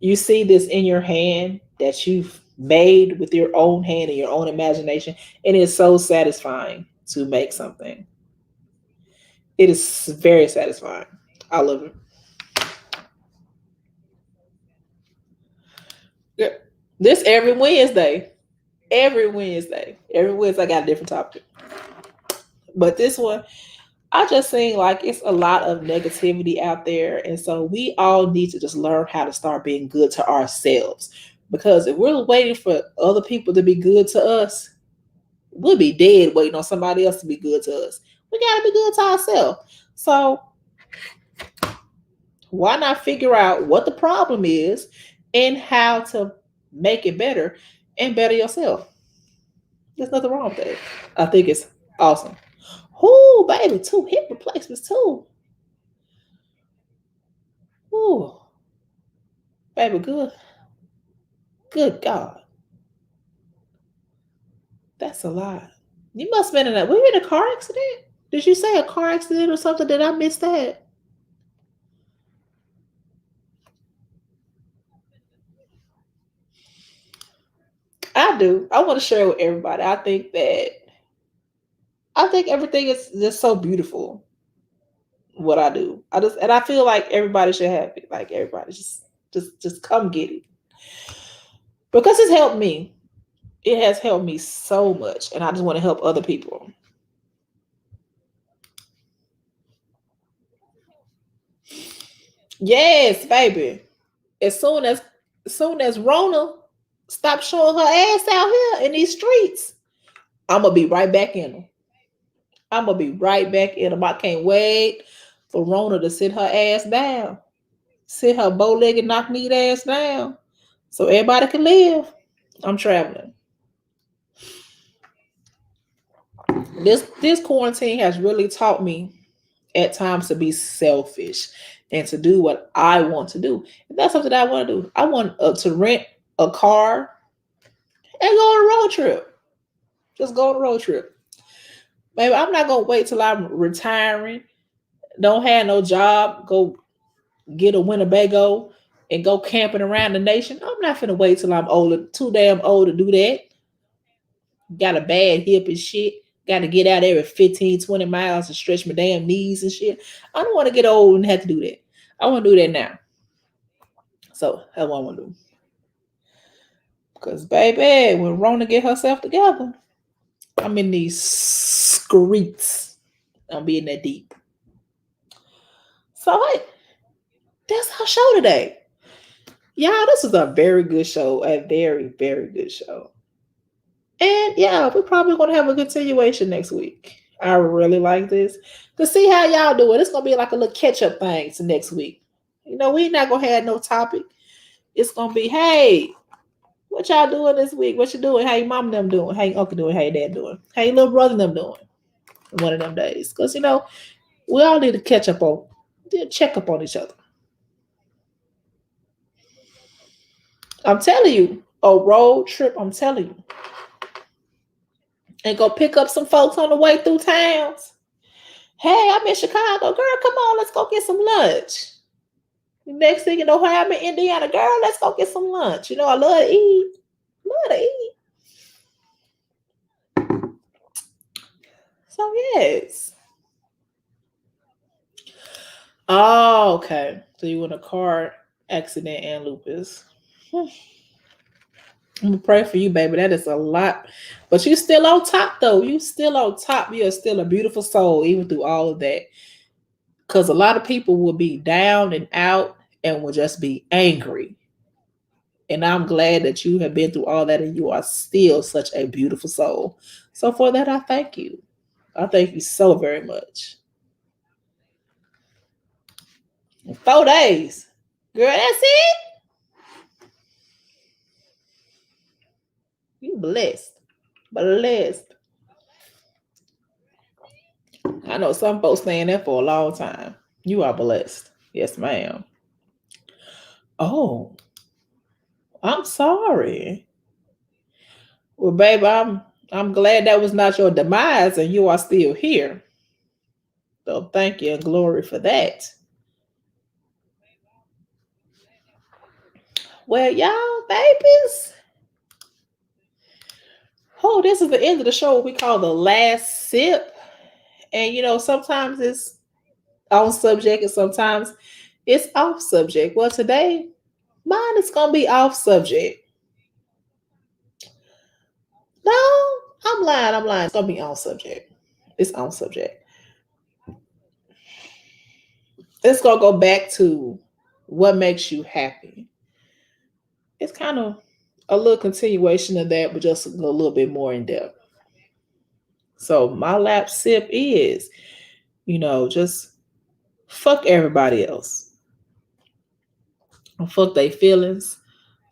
you see this in your hand that you've made with your own hand and your own imagination. And it's so satisfying to make something. It is very satisfying. I love it. Yeah. This every Wednesday. Every Wednesday. Every Wednesday I got a different topic. But this one, I just think like it's a lot of negativity out there. And so we all need to just learn how to start being good to ourselves. Because if we're waiting for other people to be good to us, we'll be dead waiting on somebody else to be good to us. We got to be good to ourselves. So why not figure out what the problem is and how to make it better and better yourself? There's nothing wrong with that. I think it's awesome. Ooh, baby, 2 hip replacements too. Ooh, baby, good. Good God. That's a lot. You must have been in a, were you in a car accident? Did you say a car accident or something? Did I miss that? I do. I want to share with everybody. I think everything is just so beautiful. What I do, I feel like everybody should have it. Like everybody, just come get it because it's helped me. It has helped me so much, and I just want to help other people. Yes, baby. As soon as Rona stop showing her ass out here in these streets, I'm gonna be right back in them. I'm gonna be right back in them. I can't wait for Rona to sit her ass down, sit her bow-legged, knock-kneed ass down, so everybody can live. I'm traveling. This quarantine has really taught me at times to be selfish and to do what I want to do. If that's something that I want to do, I want to rent a car and go on a road trip. Just go on a road trip. Maybe I'm not gonna wait till I'm retiring, don't have no job, go get a Winnebago and go camping around the nation. I'm not finna wait till I'm older, too damn old to do that. Got a bad hip and shit. Got to get out every 15, 20 miles and stretch my damn knees and shit. I don't want to get old and have to do that. I want to do that now. So that's what I want to do. Because, baby, when Rona get herself together, I'm in these streets. I'm being that deep. So, hey, that's our show today. Y'all, this is a very good show. A very, very good show. And yeah, we're probably going to have a continuation next week. I really like this. To see how y'all do it. It's going to be like a little catch up thing to next week. You know, we not going to have no topic. It's going to be, hey, what y'all doing this week? What you doing? How your mom and them doing? How your uncle doing? How your dad doing? How your little brother and them doing? One of them days. Because, you know, we all need to catch up on, check up on each other. I'm telling you, a road trip, I'm telling you. And go pick up some folks on the way through towns. Hey, I'm in Chicago. Girl, come on, let's go get some lunch. Next thing you know, hey, I'm in Indiana. Girl, let's go get some lunch. You know, I love to eat. Love to eat. So, yes. Oh, okay. So you in a car accident and lupus. I'm gonna pray for you, baby. That is a lot. But you still on top, though. You still on top. You are still a beautiful soul, even through all of that. Because a lot of people will be down and out and will just be angry. And I'm glad that you have been through all that and you are still such a beautiful soul. So for that, I thank you. I thank you so very much. 4 days. Girl, that's it? You blessed. Blessed. I know some folks staying there for a long time. You are blessed. Yes, ma'am. Oh, I'm sorry. Well, babe, I'm glad that was not your demise and you are still here. So thank you and glory for that. Well, y'all, babies. Oh, this is the end of the show. We call the last sip. And you know, sometimes it's on subject and sometimes it's off subject. Well, today, mine is gonna be off subject. No, I'm lying. I'm lying. It's gonna be on subject. It's on subject. It's gonna go back to what makes you happy. It's kind of a little continuation of that, but just a little bit more in depth. So my lap sip is, you know, just fuck everybody else. Fuck their feelings.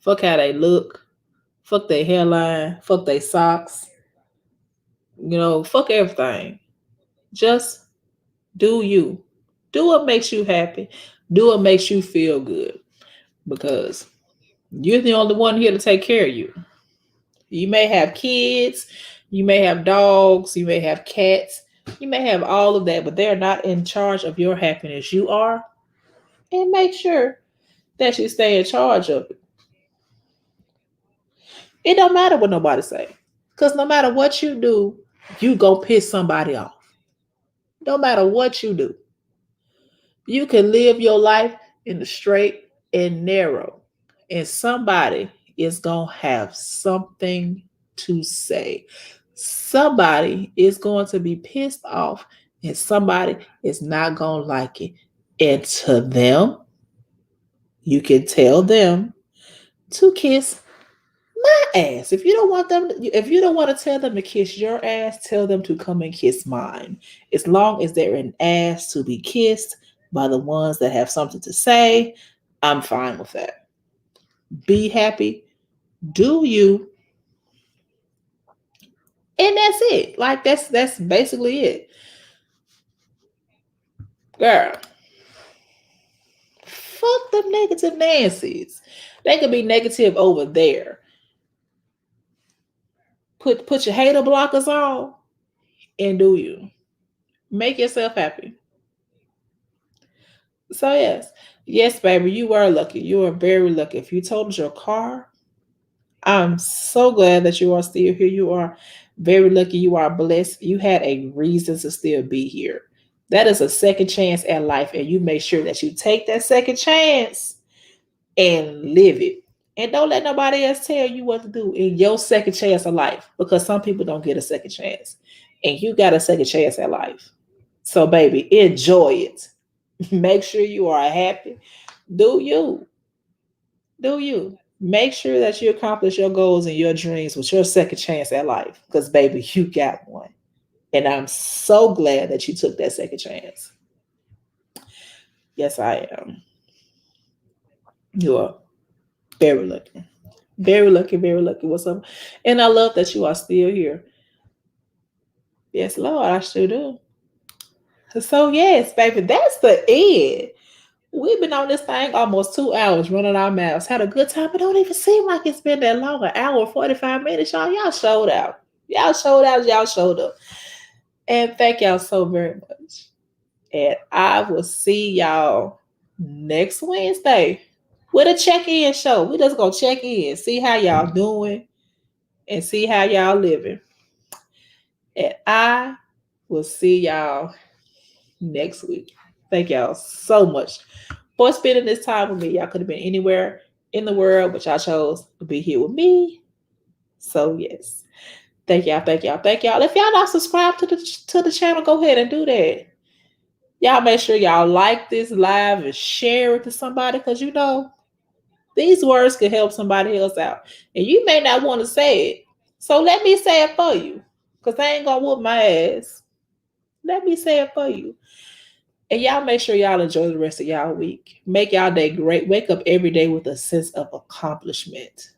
Fuck how they look. Fuck their hairline. Fuck their socks. You know, fuck everything. Just do you. Do what makes you happy. Do what makes you feel good. Because you're the only one here to take care of you. You may have kids, you may have dogs, you may have cats, you may have all of that, but they're not in charge of your happiness. You are. And make sure that you stay in charge of it. It don't matter what nobody say. Because no matter what you do, you go piss somebody off. No matter what you do. You can live your life in the straight and narrow. And somebody is going to have something to say. Somebody is going to be pissed off and somebody is not going to like it. And to them, you can tell them to kiss my ass. If you don't want them, if you don't want to tell them to kiss your ass, tell them to come and kiss mine. As long as they're an ass to be kissed by the ones that have something to say, I'm fine with that. Be happy, do you, and that's it. Like that's basically it, girl. Fuck them negative Nancy's. They could be negative over there. Put your hater blockers on and do you. Make yourself happy. So yes, baby, you are lucky. You are very lucky. If you totaled your car, I'm so glad that you are still here. You are very lucky. You are blessed. You had a reason to still be here. That is a second chance at life, and you make sure that you take that second chance and live it. And don't let nobody else tell you what to do in your second chance of life, because some people don't get a second chance. And you got a second chance at life. So, baby, enjoy it. Make sure you are happy. Do you? Do you? Make sure that you accomplish your goals and your dreams with your second chance at life. Because, baby, you got one. And I'm so glad that you took that second chance. Yes, I am. You are very lucky. Very lucky, very lucky. What's up? And I love that you are still here. Yes, Lord, I sure do. So, yes, baby, that's the end. We've been on this thing almost 2 hours running our mouths. Had a good time. It don't even seem like it's been that long. An hour, 45 minutes, y'all. Y'all showed out. Y'all showed out. Y'all showed up. And thank y'all so very much. And I will see y'all next Wednesday with a check-in show. We just gonna check in, see how y'all doing, and see how y'all living. And I will see y'all next week. Thank y'all so much for spending this time with me. Y'all could have been anywhere in the world, but y'all chose to be here with me. So yes. Thank y'all, thank y'all, thank y'all. If y'all not subscribed to the channel, go ahead and do that. Y'all make sure y'all like this live and share it to somebody, because you know these words could help somebody else out. And you may not want to say it. So let me say it for you. Because I ain't gonna whoop my ass. Let me say it for you. And y'all make sure y'all enjoy the rest of y'all week. Make y'all day great. Wake up every day with a sense of accomplishment.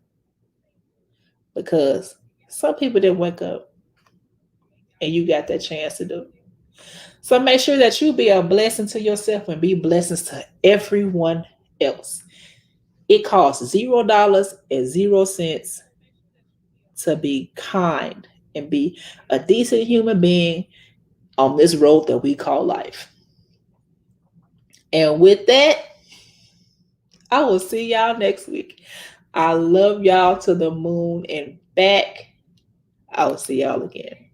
Because some people didn't wake up and you got that chance to do. So make sure that you be a blessing to yourself and be blessings to everyone else. It costs $0 and 0 cents to be kind and be a decent human being on this road that we call life. And with that, I will see y'all next week. I love y'all to the moon and back. I will see y'all again.